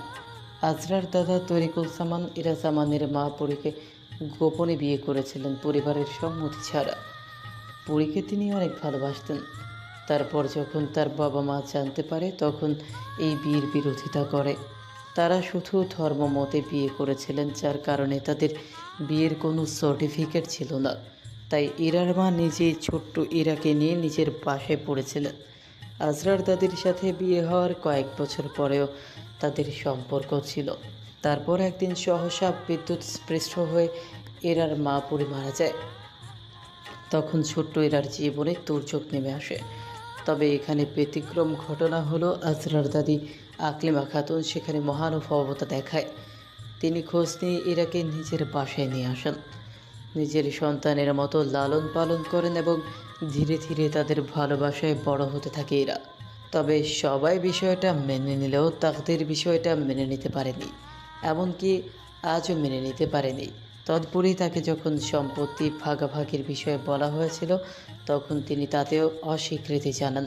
আজরার দাদা তরিকুল জামান ইরা জামানের মা পরীকে গোপনে বিয়ে করেছিলেন পরিবারের সম্মতি ছাড়া। পরীকে তিনি অনেক ভালোবাসতেন। তারপর যখন তার বাবা মা জানতে পারে তখন এই বিয়ের বিরোধিতা করে। তারা শুধু ধর্ম মতে বিয়ে করেছিলেন, যার কারণে তাদের বিয়ের কোনো সার্টিফিকেট ছিল না। তাই ইরার মা নিজেই ছোট্ট ইরাকে নিয়ে নিজের পাশে পড়েছিলেন। আজরার দাদির সাথে বিয়ে হওয়ার কয়েক বছর পরেও তাদের সম্পর্ক ছিল। তারপর একদিন সহসা বিদ্যুৎ স্পৃষ্ট হয়ে ইরার মা পড়ে মারা যায়। তখন ছোট্ট ইরার জীবনে দুর্যোগ নেমে আসে। তবে এখানে ব্যতিক্রম ঘটনা হলো আজরার দাদি আকলিমা খাতুন সেখানে মহানুভবতা দেখায়। তিনি খোঁজ নিয়ে ইরাকে নিজের বাসায় নিয়ে আসেন, নিজের সন্তানের মতো লালন পালন করেন এবং ধীরে ধীরে তাদের ভালোবাসায় বড় হতে থাকে ইরা। তবে সবাই বিষয়টা মেনে নিলেও তাকদির বিষয়টা মেনে নিতে পারেনি, এমনকি আজও মেনে নিতে পারেনি। তৎপরই তাকে যখন সম্পত্তি ভাগাভাগির বিষয়ে বলা হয়েছিল তখন তিনি তাতেও অস্বীকৃতি জানান।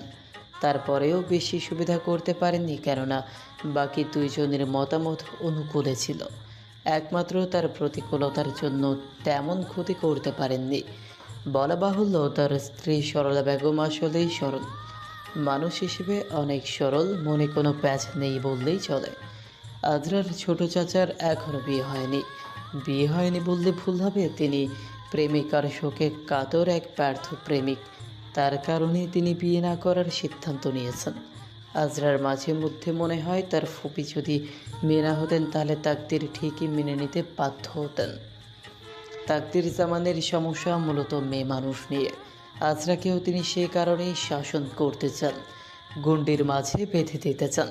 তারপরেও বেশি সুবিধা করতে পারেননি, কেননা বাকি 2 জনের মতামত অনুকূলে ছিল। একমাত্র তার প্রতিকূলতার জন্য তেমন ক্ষতি করতে পারেননি। বলা বাহুল্য তার স্ত্রী সরলা বেগম আসলেই সরল মানুষ হিসেবে অনেক সরল, মনে কোনো প্যাচ নেই বললেই চলে। আজরার ছোট চাচার এখনও বিয়ে হয়নি বললে ভুল হবে। তিনি প্রেমিকার শোকে কাতর এক ব্যর্থ প্রেমিক। তার কারণে তিনি বিয়ে না করার সিদ্ধান্ত নিয়েছেন। আজরার মাঝে মধ্যে মনে হয় তার ফুপি যদি মেয়ে না হতেন তাহলে তাকদির ঠিকই মেনে নিতে বাধ্য হতেন। তাকদির জামানের সমস্যা মূলত মেয়ে মানুষ নিয়ে। আজরাকেও তিনি সেই কারণেই শাসন করতে চান, গণ্ডির মাঝে বেঁধে দিতে চান।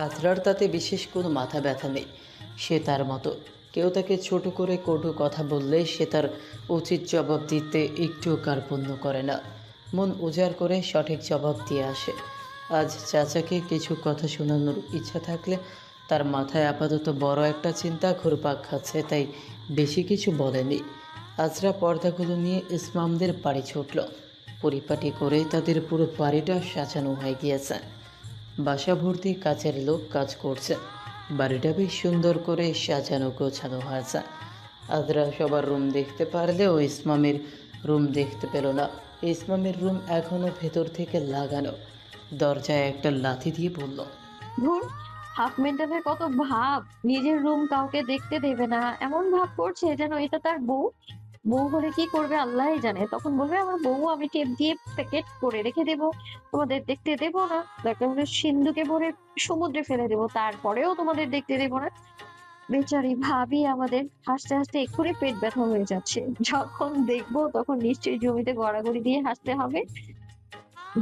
আজরার তাতে বিশেষ কোনো মাথা ব্যথা নেই। সে তার মতো, কেউ তাকে ছোট করে কটু কথা বললে সে তার উচিত জবাব দিতে একটুও কার্পণ্য করে না, মন উজাড় করে সঠিক জবাব দিয়ে আসে। আজ চাচাকে কিছু কথা শোনানোর ইচ্ছা থাকলে তার মাথায় আপাতত বড় একটা চিন্তা ঘুরপাক খাচ্ছে, তাই বেশি কিছু বলেনি। আজরা পর্দাগুলো নিয়ে ইসমামদের বাড়ি ছুটল। পরিপাটি করে তাদের পুরো বাড়িটা সাজানো হয়ে গিয়েছে। বাসা ভর্তি কাজের লোক কাজ করছে। বাড়িটা বেশ সুন্দর করে সাজানো গোছানো হয়েছে। আজরা সবার রুম দেখতে পারলেও ইসমামের রুম দেখতে পেল না। ইসমামের রুম এখনও ভেতর থেকে লাগানো। দরজায় একটা লাথি দিয়ে বলল, ধুর, হাফ মেন্টালের কত ভাব, নিজের রুম কাউকে দেখতে দেবে না এমন ভাব করছে যেন এটা তার বউ। বউ হলে কি করবে আল্লাহই জানে। তখন বলবে আমার বউ আমি টেপ দিয়ে প্যাকেট করে রেখে দেবো, তোমাদের দেখতে দেবো না, দরকার হলে সিন্ধুকে ভরে সমুদ্রে ফেলে দেবো, তারপরেও তোমাদের দেখতে দেবো না। বেচারি ভাবি আমাদের হাসতে হাসতে এক্ষুনি পেট ব্যথা হয়ে যাচ্ছে। যখন দেখবো তখন নিশ্চয়ই জমিতে গড়াগড়ি দিয়ে হাসতে হবে।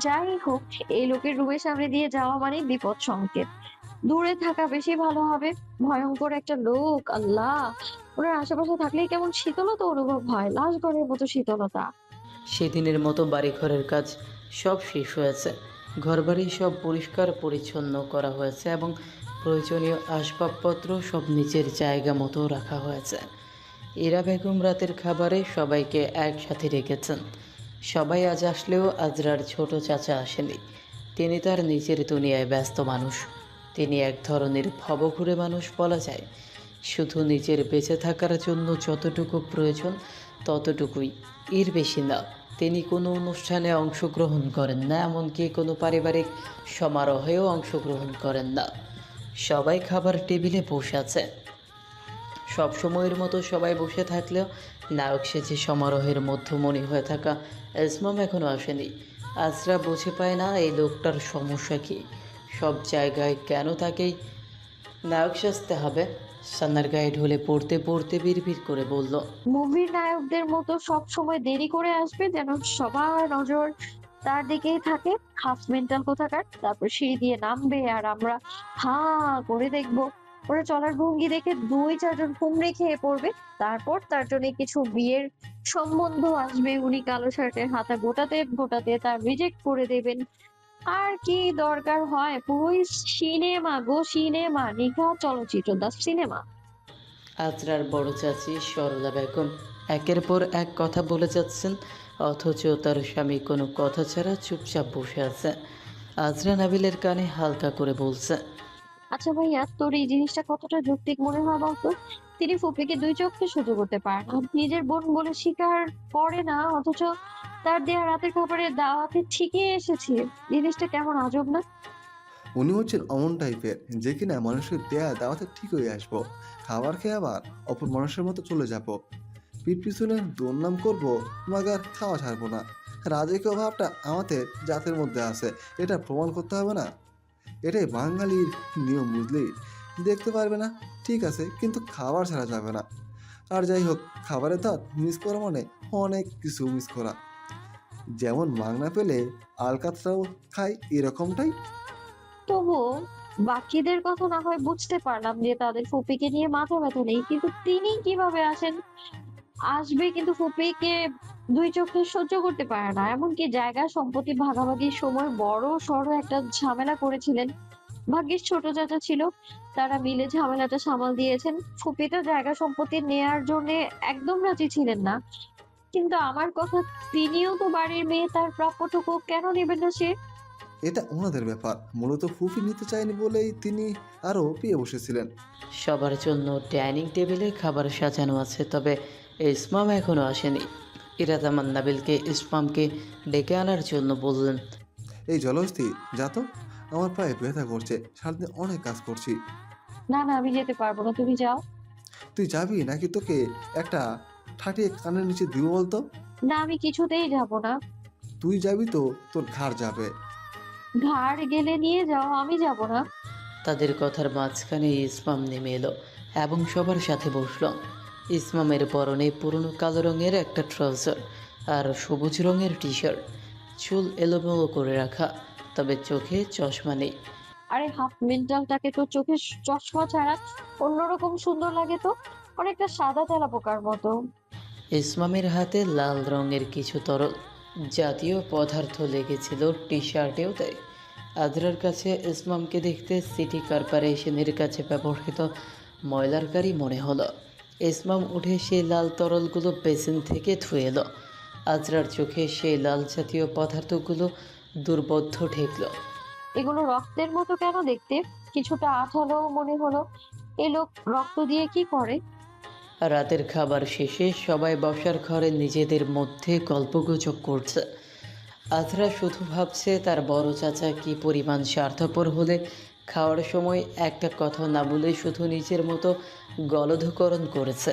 যাই হোক, এই লোকের রুমের সামনে দিয়ে যাওয়া মানে বিপদ সংকেত। দূরে থাকা বেশি ভালো হবে। ভয়ঙ্কর একটা লোক, আল্লাহ। ওনার আশেপাশে থাকলেই কেমন শীতলতা অনুভব হয়, লাশ ঘরের মতো শীতলতা। সেদিনের মতো বাড়িঘরের কাজ সব শেষ হয়েছে। ঘরবাড়ি সব পরিষ্কার পরিচ্ছন্ন করা হয়েছে এবং প্রয়োজনীয় আসবাবপত্র সব নিচের জায়গা মতো রাখা হয়েছে। ইরা বেগম রাতের খাবারে সবাইকে একসাথে রেখেছেন। সবাই আজ আসলেও আজরার ছোট চাচা আসেনি। তিনি তার নিজের দুনিয়ায় ব্যস্ত মানুষ। তিনি এক ধরনের ভবঘুরে মানুষ বলা যায়। শুধু নিজের বেঁচে থাকার জন্য যতটুকু প্রয়োজন ততটুকুই, এর বেশি না। তিনি কোনো অনুষ্ঠানে অংশগ্রহণ করেন না, এমনকি কোনো পারিবারিক সমারোহেও অংশগ্রহণ করেন না। সবাই খাবার টেবিলে বসে আছে। সব সময়ের মতো সবাই বসে থাকলেও নায়ক সেজে সমারোহের মধ্যমণি হয়ে থাকা ইসমাম এখনও আসেনি। আজরা বুঝে পায় না এই লোকটার সমস্যা কি, সব জায়গায় কেন তাকেই নায়ক সাজতে হবে। সানার গায়ে ঢলে পড়তে পড়তে বিড়বিড় করে বলল, মুভির নায়কদের মতো সব সময় দেরি করে আসবে যেন সবার নজর তার দিকেই থাকে। হাফ মেন্টাল কোথাকার। তারপর সিঁড়ি দিয়ে নামবে আর আমরা হা করে দেখবো। ওরা চলার ভঙ্গি দেখে 2-4 জন হুমড়ি খেয়ে পড়বে। তারপর তার জন্য কিছু বিয়ের সম্বন্ধ আসবে, উনি কালো শার্টের হাতা গোটাতে গোটাতে তার রিজেক্ট করে দেবেন। আর কি দরকার হয়? পুরোই সিনেমা গো, সিনেমা, নিখা চলচ্চিত্র, দা সিনেমা। আজরার বড় চাচি সরলা বেগম একের পর এক কথা বলে যাচ্ছেন, অথচ তার স্বামী কোনো কথা ছাড়া চুপচাপ বসে আছে। আজরা নাবিলের কানে হালকা করে বলছে, আচ্ছা ভাইয়া, তোর এই জিনিসটা কতটা যৌক্তিক মনে হয় বলতো? তিনি ফুপিকে 2 চোখে সহ্য করতে পারে না, নিজের বোন বলে স্বীকার করে না, অথচ তার দেয়া রাতের খাবারের দাওয়াতে ঠিকই এসেছে। জিনিসটা কেমন আজব না? উনি হচ্ছেন অমন টাইপের যে কিনা মানুষের দেয়া দাওয়াতে ঠিক হয়ে আসবো, খাবার খেয়ে আবার অপর মানুষের মতো চলে যাব, পিঠ পিছনে দুর্নাম করবো, মাগার খাওয়া ছাড়বো না। রাজকীয় ভাবটা আমাদের জাতের মধ্যে আছে, এটা প্রমাণ করতে হবে না? এটাই বাঙালির নিয়ম, বুঝলি? দেখতে পারবে না ঠিক আছে, কিন্তু খাবার ছাড়া যাবে না। আর যাই হোক, খাবারের দাঁত মিস করা মানে অনেক কিছু মিস করা। যেমন মাগনা পেলে আলকাতরাও খাই, এরকমটাই। তবুও বাকিদের কথা না হয় বুঝতে পারলাম যে তাদের ফুপিকে নিয়ে মাথা ব্যথা নেই, কিন্তু তিনি কিভাবে আসেন? আসবে, কিন্তু ফুপিকে 2 চোখে সহ্য করতে পারে না। এমনকি জায়গা সম্পত্তি ভাগাভাগির সময় বড় সড় একটা ঝামেলা করেছিলেন। ভাগ্যিস ছোট চাচা ছিল, তারা মিলে ঝামেলাটা সামাল দিয়েছেন। ফুপি তো জায়গা সম্পত্তি নেয়ার জন্য একদম রাজি ছিলেন না, কিন্তু আমার কথা, তিনিও তো বাড়ির মেয়ে, তার প্রাপ্যটুকু কেন নেবেন না সে? এটা ওনাদের ব্যাপার, মূলত ফুফি নিতে চায়নি বলেই তিনি আরও পেয়ে বসেছিলেন। সবার জন্য ডাইনিং টেবিলে খাবার সাজানো আছে, তবে ইসমাম এখনও আসেনি। ইরাদ আমান নাবিলকে ইসমামকে ডেকে আনার জন্য বললেন, এই জলহস্তি, যা তো, আমার পায়ে ব্যথা করছে, সারাদিন অনেক কাজ করছি। না না, আমি যেতে পারবো না, তুমি যাও। তুই যাবি নাকি তোকে একটা ঠাটিয়ে কানের নিচে দিব বলতো? না, আমি কিছুতেই যাব না। তুই যাবি তো তোর ঘাড় যাবে। ঘাড় গেলে নিয়ে যাও, আমি যাব না। তাদের কথার মাঝখানে ইসমাম নেমে এলো এবং সবার সাথে বসল। ইসমামের পরনে পুরনো কালো রঙের একটা ট্রাউজার আর সবুজ রঙের টি শার্ট, চুল এলোমেলো করে রাখা, তবে চোখে চশমা নেই। আরে হাফ মেন্টালটাকে তো চোখে চশমা ছাড়া অন্যরকম সুন্দর লাগে তো, অনেকটা সাদা তেলা পোকার মতো। ইসমামের হাতে লাল রঙের কিছু তরল জাতীয় পদার্থ লেগেছিল টি শার্টেও তাই। আদ্রার কাছে ইসমামকে দেখতে সিটি কর্পোরেশনের কাছে ব্যবহৃত ময়লার গাড়ি মনে হলো। ইসমাম উঠে সেই লাল তরলগুলো বেসিন থেকে ধুয়ে এলো। আজরার চোখে সেই লাল জাতীয় পদার্থগুলো দুর্বোধ্য ঠেকল। এগুলো রক্তের মতো কেন দেখতে? কিছুটা আঠালো মনে হলো। এ লোক রক্ত দিয়ে কি করে? রাতের খাবার শেষে সবাই বসার ঘরে নিজেদের মধ্যে গল্পগুজব করছে। আজরা শুধু ভাবছে তার বড় চাচা কি পরিমাণ স্বার্থপর হলে খাওয়ার সময় একটা কথা না বলে শুধু নিজের মতো গলধকরণ করেছে।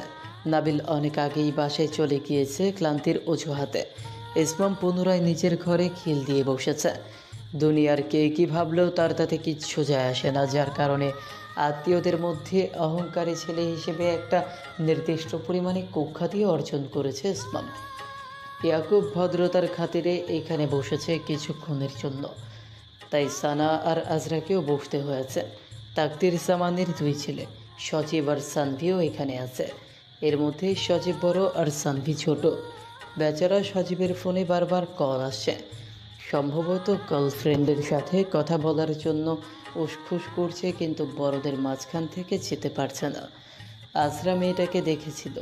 নাবিল অনেক আগেই বাসায় চলে গিয়েছে ক্লান্তির অজুহাতে। ইসমাম পুনরায় নিজের ঘরে খিল দিয়ে বসেছে। দুনিয়ার কে কী ভাবলেও তার তাতে কিচ্ছু যায় আসে না, যার কারণে আত্মীয়দের মধ্যে অহংকারী ছেলে হিসেবে একটা নির্দিষ্ট পরিমাণে কুখ্যাতি অর্জন করেছে ইসমাম। ইয়াকুব ভদ্রতার খাতিরে এখানে বসেছে কিছুক্ষণের জন্য, তাই সানা আর আজরাকেও বসতে হয়েছে। তাকদির সামানের 2 ছেলে সজীব আর সানভিও এখানে আছে। এর মধ্যে সজীব বড় আর সানভি ছোট। বেচারা সজীবের ফোনে বারবার কল আসছে, সম্ভবত গার্লফ্রেন্ডের সাথে কথা বলার জন্য উসখুস করছে, কিন্তু বড়দের মাঝখান থেকে যেতে পারছে না। আজরা মেয়েটাকে দেখেছিল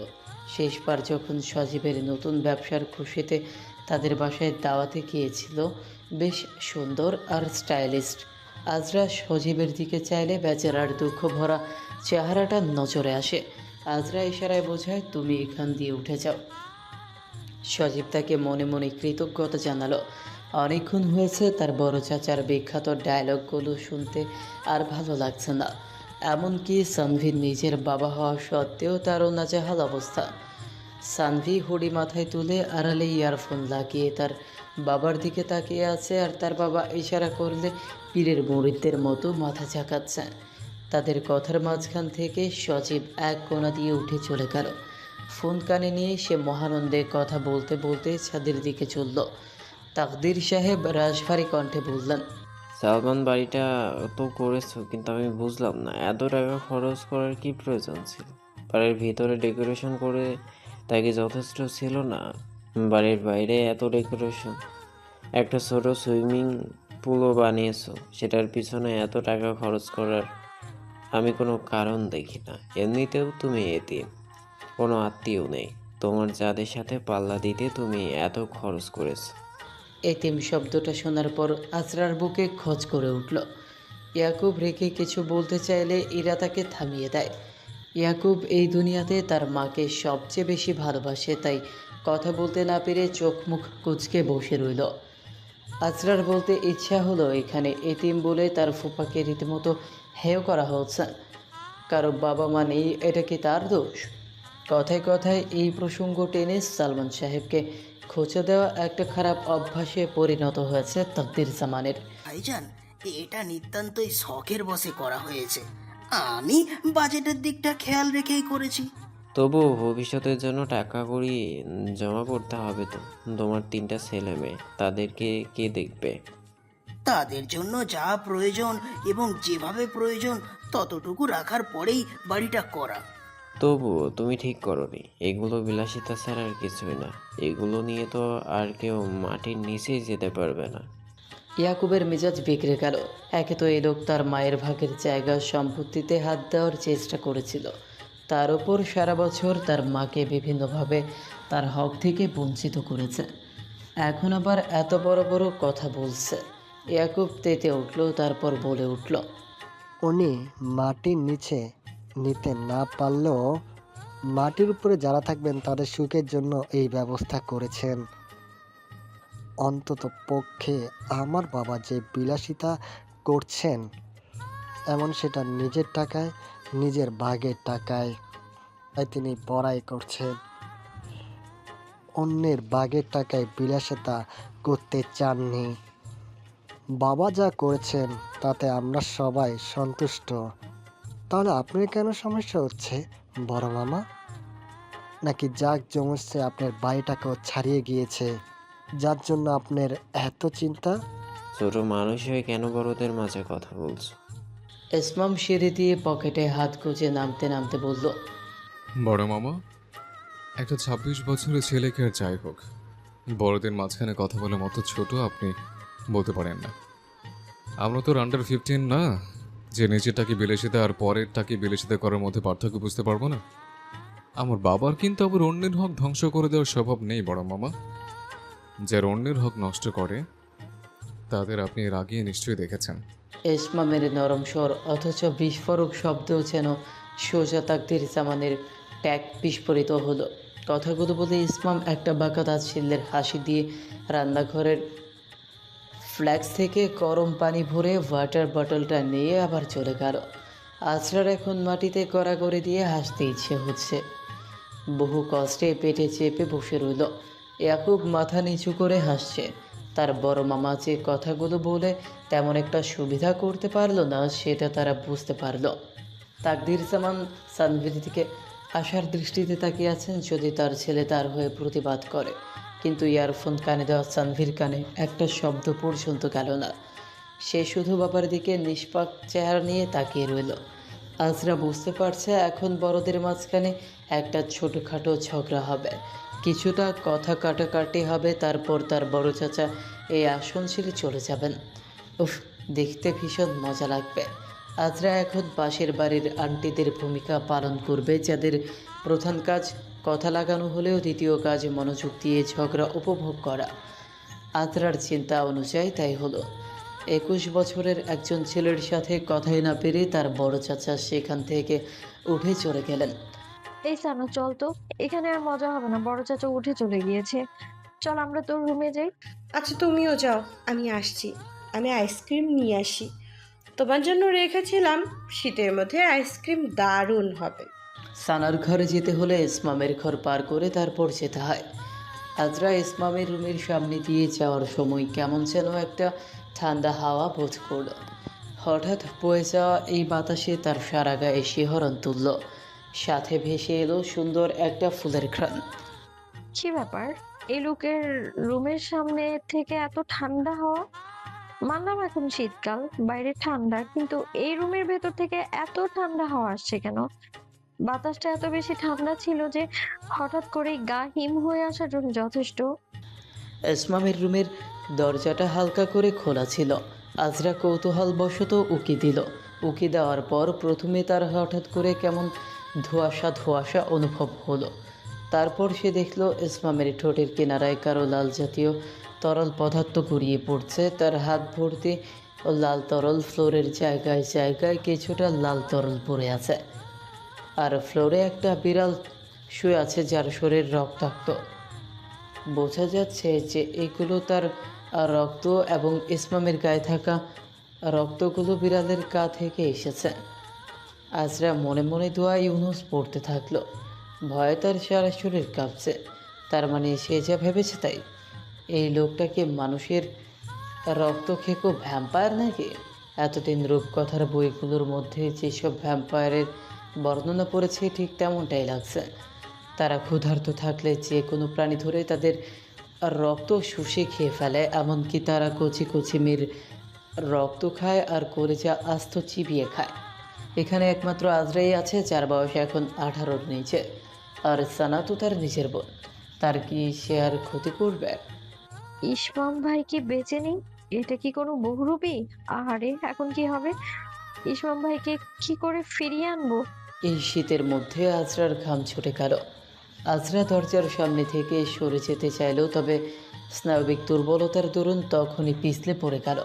শেষবার যখন সজীবের নতুন ব্যবসার খুশিতে তাদের বাসায় দাওয়াতে গিয়েছিল। বেশ সুন্দর আর স্টাইলিস্ট। আজরা সজীবের দিকে চাইলে বেচারার দুঃখ ভরা চেহারাটা নজরে আসে। আজরা ইশারায় বোঝায়, তুমি এখান দিয়ে উঠে যাও। সজীব তাকে মনে মনে কৃতজ্ঞতা জানালো। অনেকক্ষণ হয়েছে তার বড় চাচার বিখ্যাত ডায়লগগুলো শুনতে আর ভালো লাগছে না। এমনকি সানভীর নিজের বাবা হওয়া সত্ত্বেও তারও নাজেহাল অবস্থা। সানভি হুডি মাথায় তুলে আড়ালে ইয়ারফোন লাগিয়ে তার বাবার দিকে তাকিয়ে আছে, আর তার বাবা ইশারা করলে পীরের মুরিদদের মতো মাথা ঝাঁকাচ্ছে। তাদের কথার মাঝখান থেকে সজীব এক কোণা দিয়ে উঠে চলে গেল। ফোন কানে নিয়ে সে মহানন্দে কথা বলতে বলতে ছাদের দিকে চলল। তাকদির সাহেব রাশভারী কণ্ঠে বললেন, সালমান বাড়িটা তো করেছো, কিন্তু আমি বুঝলাম না এত টাকা খরচ করার কি প্রয়োজন ছিল? বাড়ির ভিতরে ডেকোরেশন করে তাকে যথেষ্ট ছিল না? বাড়ির বাইরে এত ডেকোরেশন, একটা ছোট সুইমিং পুলও বানিয়েছো, সেটার পিছনে এত টাকা খরচ করার আমি কোনো কারণ দেখি না। এমনিতেও তুমি এতিম, কোনো আত্মীয় নেই, তোমার যাদের সাথে পাল্লা দিতে তুমি এত খরচ করেছো। এতিম শব্দটা শোনার পর আজরার বুকে খচ করে উঠল। ইয়াকুব রেখে কিছু বলতে চাইলে ইরা তাকে থামিয়ে দেয়। ইয়াকুব এই দুনিয়াতে তার মাকে সবচেয়ে বেশি ভালোবাসে, তাই কথা বলতে না পেরে চোখ মুখ কুঁচকে বসে রইল। আজরার বলতে ইচ্ছা হলো, এখানে এতিম বলে তার ফুপাকে রীতিমতো হেয় করা হচ্ছে। কারো বাবা মা নেই, এটা কি তার দোষ? কথায় কথায় এই প্রসঙ্গ টেনে সালমান সাহেবকে খোঁচা দেওয়া একটা খারাপ অভ্যাসে পরিণত হয়েছে তাকদির জামানের। ভাইজান, এটা নিতান্তই শখের বশে করা হয়েছে। আমি বাজেটের দিকটা খেয়াল রেখেই করেছি। তবুও ভবিষ্যতের জন্য টাকা কড়ি জমা করতে হবে তো। তোমার 3টা ছেলে মেয়ে, তাদেরকে কে দেখবে? তাদের জন্য যা প্রয়োজন এবং যেভাবে প্রয়োজন ততটুকু রাখার পরেই বাড়িটা করা। তবুও তুমি ঠিক করোনি, এগুলো বিলাসিতা ছাড়া আর কিছুই না। এগুলো নিয়ে তো আর কেউ মাটির নিচেই যেতে পারবে না। ইয়াকুবের মেজাজ বিগড়ে গেল। একে তো এই লোক তার মায়ের ভাগের জায়গা সম্পত্তিতে হাত দেওয়ার চেষ্টা করেছিল, তার উপর সারা বছর তার মাকে বিভিন্নভাবে তার হক থেকে বঞ্চিত করেছে, এখন আবার এত বড় বড় কথা বলছে। ইয়াকুব তেতে উঠল, তারপর বলে উঠল, উনি মাটির নিচে নিতে না পারলেও মাটির উপরে যারা থাকবেন তাদের সুখের জন্য এই ব্যবস্থা করেছেন। অন্তত পক্ষে আমার বাবা যে বিলাসিতা করছেন, এমন সেটা নিজের টাকায়, নিজের ভাগের টাকায়, তাই তিনি বড়াই করছেন। অন্যের ভাগের টাকায় বিলাসিতা করতে চাননি। বাবা যা করেছেন তাতে আমরা সবাই সন্তুষ্ট। তাহলে আপনার কেন সমস্যা হচ্ছে বড় মামা? নাকি যাক জমছে আপনার বাড়িটাকেও ছাড়িয়ে গিয়েছে, যার জন্য আপনার এত চিন্তা? ছোট মানুষ হয়ে কেন বড়দের মাঝে কথা বলছো? ইসমাম সিঁড়ি দিয়ে পকেটে হাত গুজে নামতে নামতে বলল, বড় মামা, একটা 26 বছরের ছেলেকে আর যাই হোক, বড়দের মাঝখানে কথা বলার মতো ছোট আপনি বলতে পারেন না। আমরা তো আন্ডার 15 না যে নিজেরটাকে বিলাসিতা আর পরেরটাকে বিলাসিতা করার মধ্যে পার্থক্য বুঝতে পারবো না। আমার বাবার কিন্তু আবার অন্যের হক ধ্বংস করে দেওয়ার স্বভাব নেই বড় মামা। যারা অন্যের হক নষ্ট করে তাদের আপনি এর আগে নিশ্চয়ই দেখেছেন। ইসমামের নরম স্বর অথচ বিস্ফোরক শব্দ যেন সোজা তাকদির জামানের ট্যাগ বিস্ফোরিত হলো। কথাগুলো বলে ইসমাম একটা বাঁকা তাচ্ছিল্যের হাসি দিয়ে রান্নাঘরের ফ্ল্যাক্স থেকে গরম পানি ভরে ওয়াটার বটলটা নিয়ে আবার চলে গেল। আজরার এখন মাটিতে গড়াগড়ি দিয়ে হাসতে ইচ্ছে হচ্ছে। বহু কষ্টে পেটে চেপে বসে রইল। ইয়াকুব মাথা নিচু করে হাসছে। তার বড় মামা যে কথাগুলো বলে তেমন একটা সুবিধা করতে পারলো না সেটা তারা বুঝতে পারলো। তাকদির জামান সানভীর দিকে আশার দৃষ্টিতে তাকিয়ে আছেন যদি তার ছেলে তার হয়ে প্রতিবাদ করে, কিন্তু ইয়ারফোন কানে দেওয়া সানভীর কানে একটা শব্দ পর্যন্ত গেল না। সে শুধু বাবার দিকে নিষ্পাক চেহারা নিয়ে তাকিয়ে রইল। আজরা বুঝতে পারছে এখন বড়দের মাঝখানে একটা ছোটোখাটো ঝগড়া হবে, কিছুটা কথা কাটাকাটি হবে, তারপর তার বড় চাচা এই আসন ছেড়ে চলে যাবেন। উফ, দেখতে ভীষণ মজা লাগবে। আজরা এখন পাশের বাড়ির আন্টিদের ভূমিকা পালন করবে, যাদের প্রধান কাজ কথা লাগানো হলেও দ্বিতীয় কাজ মনোযোগ দিয়ে ঝগড়া উপভোগ করা। আজরার চিন্তা অনুযায়ী তাই হলো। 21 বছরের একজন ছেলের সাথে কথাই না পেরে তার বড় চাচা সেখান থেকে উঠে চলে গেলেন। এই সানু, চল তো, এখানে আর মজা হবে না, বড় চাচা উঠে চলে গিয়েছে। চল আমরা তোর রুমে যাই। আচ্ছা তুমিও যাও, আমি আসছি। আমি আইসক্রিম নিয়ে আসি, তোমার জন্য রেখেছিলাম। শীতের মধ্যে আইসক্রিম দারুণ হবে। সানার ঘরে যেতে হলে ইসমামের ঘর পার করে তারপর যেতে হয়। আজরা ইসমামের রুমের সামনে দিয়ে যাওয়ার সময় কেমন যেন একটা ঠান্ডা হাওয়া বোধ করল। হঠাৎ বয়ে যাওয়া এই বাতাসে তার সারা গায়ে শিহরণ তুলল, সাথে ভেসে এলো সুন্দর একটা ফুলের ঘ্রাণ। কি ব্যাপার, এই লোকের রুমের সামনে থেকে এত ঠান্ডা হাওয়া? মানলাম এখন শীতকাল, বাইরে ঠান্ডা, কিন্তু এই রুমের ভেতর থেকে এত ঠান্ডা হাওয়া আসছে কেন? বাতাসটা এত বেশি ঠান্ডা ছিল যে হঠাৎ করেই গা হিম হয়ে আসার জন্য যথেষ্ট। ইসমামের রুমের দরজাটা হালকা করে খোলা ছিল। আজরা কৌতূহলবশত উকি দিল। উকি দেওয়ার পর প্রথমে তার হঠাৎ করে কেমন ধোঁয়াশা ধোঁয়াশা অনুভব হলো। তারপর সে দেখল ইসমামের ঠোঁটের কিনারায় কারো লাল জাতীয় তরল পদার্থ গড়িয়ে পড়ছে। তার হাত ভর্তি লাল তরল, ফ্লোরের জায়গায় জায়গায় কিছুটা লাল তরল পড়ে আছে। আর ফ্লোরে একটা বিড়াল শুয়ে আছে যার শরীর রক্তাক্ত। বোঝা যাচ্ছে যে এগুলো তার রক্ত, এবং ইসমামের গায়ে থাকা রক্তগুলো বিড়ালের গা থেকে এসেছে। আজরা মনে মনে দোয়া ইউনুস পড়তে থাকলো। ভয়ে তার সারা শরীর কাঁপছে। তার মানে সে যা ভেবেছে তাই। এই লোকটাকে মানুষের রক্ত খেকো ভ্যাম্পায়ার নাকি? এতদিন রূপকথার বইগুলোর মধ্যে যেসব ভ্যাম্পায়ারের বর্ণনা পড়েছে ঠিক তেমনটাই লাগছে। তারা ক্ষুধার্ত থাকলে যে কোনো প্রাণী ধরে তাদের রক্ত শুষে খেয়ে ফেলে, এমনকি তারা কচি কচি মেয়ের রক্ত খায় আর কলেজা আস্ত চিবিয়ে খায়। এখানে একমাত্র আজরাই আছে যার বয়স এখন 18-র নিচে, আর সানা তো তার নিজের বোন। তার কি সে আর ক্ষতি করবে? ইসমাম ভাই কি বেঁচে নেই? এটা কি কোনো বহুরূপী? আহারে, এখন কি হবে? ইসমাম ভাইকে কি করে ফিরিয়ে আনবো? এই শীতের মধ্যে আজরার ঘাম ছুটে গেল। আজরা দরজার সামনে থেকে সরে যেতে চাইল, তবে স্নায়বিক দুর্বলতার দরুন তখনই পিছলে পড়ে গেল।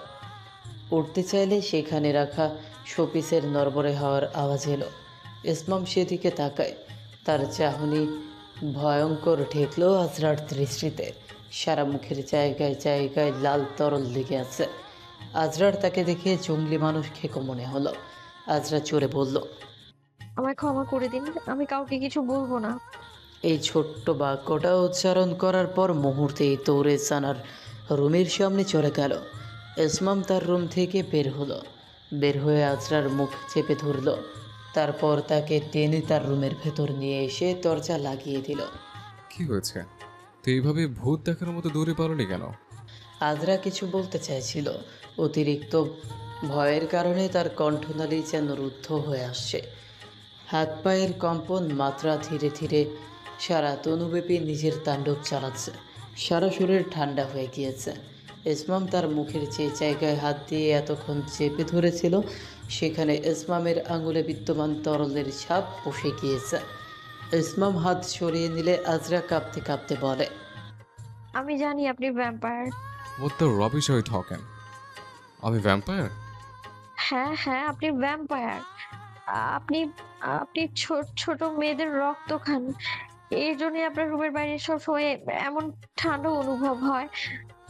উঠতে চাইলে সেখানে রাখা শোপিসের নড়বড়ে হওয়ার আওয়াজ এলো। ইসমাম সেদিকে তাকায়। তার চাহনি ভয়ঙ্কর ঠেকলো আজরার দৃষ্টিতে। সারা মুখের জায়গায় জায়গায় লাল তরল লেগে আছে। আজরার তাকে দেখে জঙ্গলি মানুষ খেকো মনে হলো। আজরা চড়ে বলল, আমায় ক্ষমা করে দিন, আমি কাউকে কিছু বলবো না। এই ছোট্ট বাক্যটা উচ্চারণ করার পর মুহূর্তেই দৌড়ে সানার রুমের সামনে চলে গেল। ইসমাম তার রুম থেকে বের হলো। বের হয়ে আজরার মুখ চেপে ধরল। তারপর তাকে টেনে তার রুমের ভেতর নিয়ে এসে দরজা লাগিয়ে দিল। কি হয়েছে? তুই এইভাবে ভূত দেখার মতো দৌড়ে পারলি কেন? আজরা কিছু বলতে চাইছিল, অতিরিক্ত ভয়ের কারণে তার কণ্ঠনালী যেন রুদ্ধ হয়ে আসছে। হাত পায়ের কম্পন মাত্রা ধীরে ধীরে সারা তনুব্যাপী নিজের তাণ্ডব চালাচ্ছে। সারা শরীর ঠান্ডা হয়ে গিয়েছে। ইসমাম তার মুখের যে জায়গায় হাত দিয়ে এতক্ষণ চেপে ধরেছিল সেখানে ইসমামের আঙুলে বিদ্যমান তরলের ছাপ বসে গিয়েছে। ইসমাম হাত সরিয়ে নিলে আজরা কাঁপতে কাঁপতে বলে, আমি জানি আপনি vampire. What the rubbish are you talking? আমি ভ্যাম্পায়ার? হ্যাঁ হ্যাঁ, আপনি ভ্যাম্পায়ার। আপনি আপনি ছোট মেয়েদের রক্ত খান। এর জন্য আপনার রুমের বাইরে সব সময় এমন ঠান্ডা অনুভব হয়।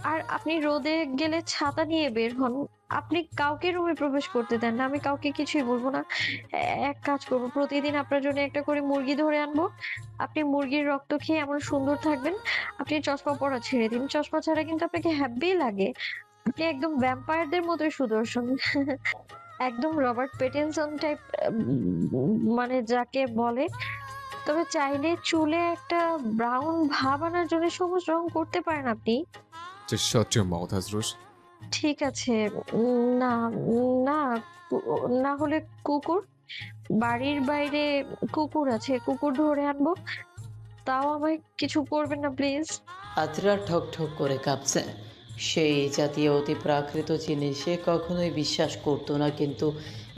আর আপনি রোদে গেলে ছাতা নিয়ে বের হন। আপনি কাউকে রুমে প্রবেশ করতে দেন না। আমি কাউকে কিছুই বলবো না। এক কাজ করবো, প্রতিদিন আপনার জন্য একটা করে মুরগি ধরে আনবো। আপনি মুরগির রক্ত খেয়ে এমন সুন্দর থাকবেন। আপনি চশমা পরা ছেড়ে দিন। চশমা ছাড়া কিন্তু আপনাকে হ্যাপি লাগে। আপনি একদম ভ্যাম্পায়ারদের মতোই সুদর্শন। একদম রবার্ট প্যাটিনসন টাইপ, মানে যাকে বলে। তবে চাইলে চুলে একটা ব্রাউন ভাব আনার জন্য সবুজ রং করতে পারেন আপনি। Just shut your mouth, Azrus. ঠিক আছে। না, না, না হলে কুকুর। বাড়ির বাইরে কুকুর আছে, কুকুর ধরে আনবো। তাও আমায় কিছু করবেন না প্লিজ। আজরা ঠক ঠক করে কাঁপছে। সেই জাতীয় অতি প্রাকৃত জিনিসে কখনোই বিশ্বাস করতো না, কিন্তু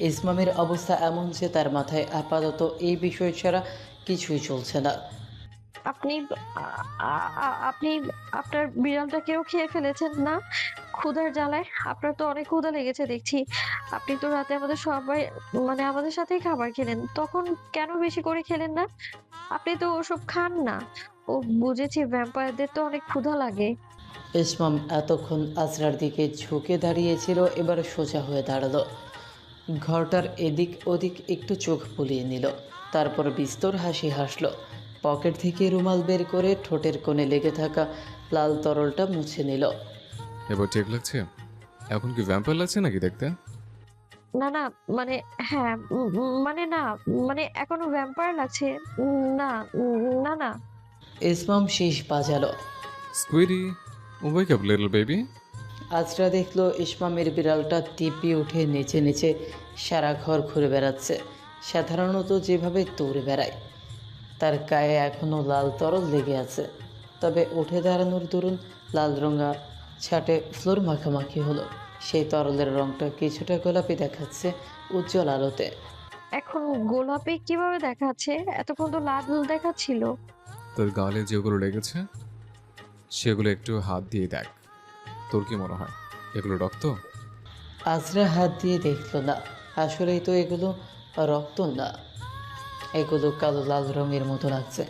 ইসমামের অবস্থা এমন যে তার মাথায় আপাতত এই বিষয় ছাড়া কিছুই চলছে না। আপনি আপনি আপনার বিড়ালটাকেও খেয়ে ফেলেছেন না? ক্ষুধার জ্বালায়? আপনার তো অনেক ক্ষুধা লেগেছে দেখছি। আপনি তো রাতে আমাদের সাথেই খাবার খেলেন, তখন কেন বেশি করে খেলেন না? আপনি তো ওসব খান না। ও বুঝেছি, ভ্যাম্পায়ারদের তো অনেক ক্ষুধা লাগে। ইসমাম এতক্ষণ আজরার দিকে ঝুঁকে দাঁড়িয়েছিল, এবার সোজা হয়ে দাঁড়ালো। ঘরটার এদিক ওদিক একটু চোখ বুলিয়ে নিল। তারপর বিস্তর হাসি হাসল। পকেট থেকে রুমাল বের করে ঠোঁটের কোণে লেগে থাকা লাল তরলটা মুছে নিল। এবার ঠিক লাগছে? এখন কি ভ্যাম্পায়ার লাগছে নাকি দেখতে? না না, মানে হ্যাঁ, মানে না, মানে এখনো ভ্যাম্পায়ার লাগছে। না, না না। ইসমাম শীষ বাজালো। স্কুইডি, ওয়েক আপ লিটল বেবি। আজরা দেখলো ইসমামের বিড়ালটা টিপি উঠে নিচে নিচে সারা ঘর ঘুরে বেড়াচ্ছে, সাধারণত যেভাবে দৌড়ে বেড়ায়। তার গায়ে এখনও লাল তরল লেগে আছে, তবে উঠে দাঁড়ানোর দরুন লাল রঙা ছাটে ফ্লোর মাখামাখি হলো। সেই তরলের রঙটা কিছুটা গোলাপি দেখাচ্ছে উজ্জ্বল আলোতে। এখন গোলাপি কিভাবে দেখাচ্ছে? এতক্ষণ তো লাল দেখাচ্ছিল। তোর গালে যেগুলো লেগেছে সেগুলো একটু হাত দিয়ে দেখ। তোর কি মনে হয় এগুলো রক্ত? আজরা হাত দিয়ে দেখলো না। আসলেই তো এগুলো রক্ত না, এগুলো কালো লাল রঙের মতো লাগছে।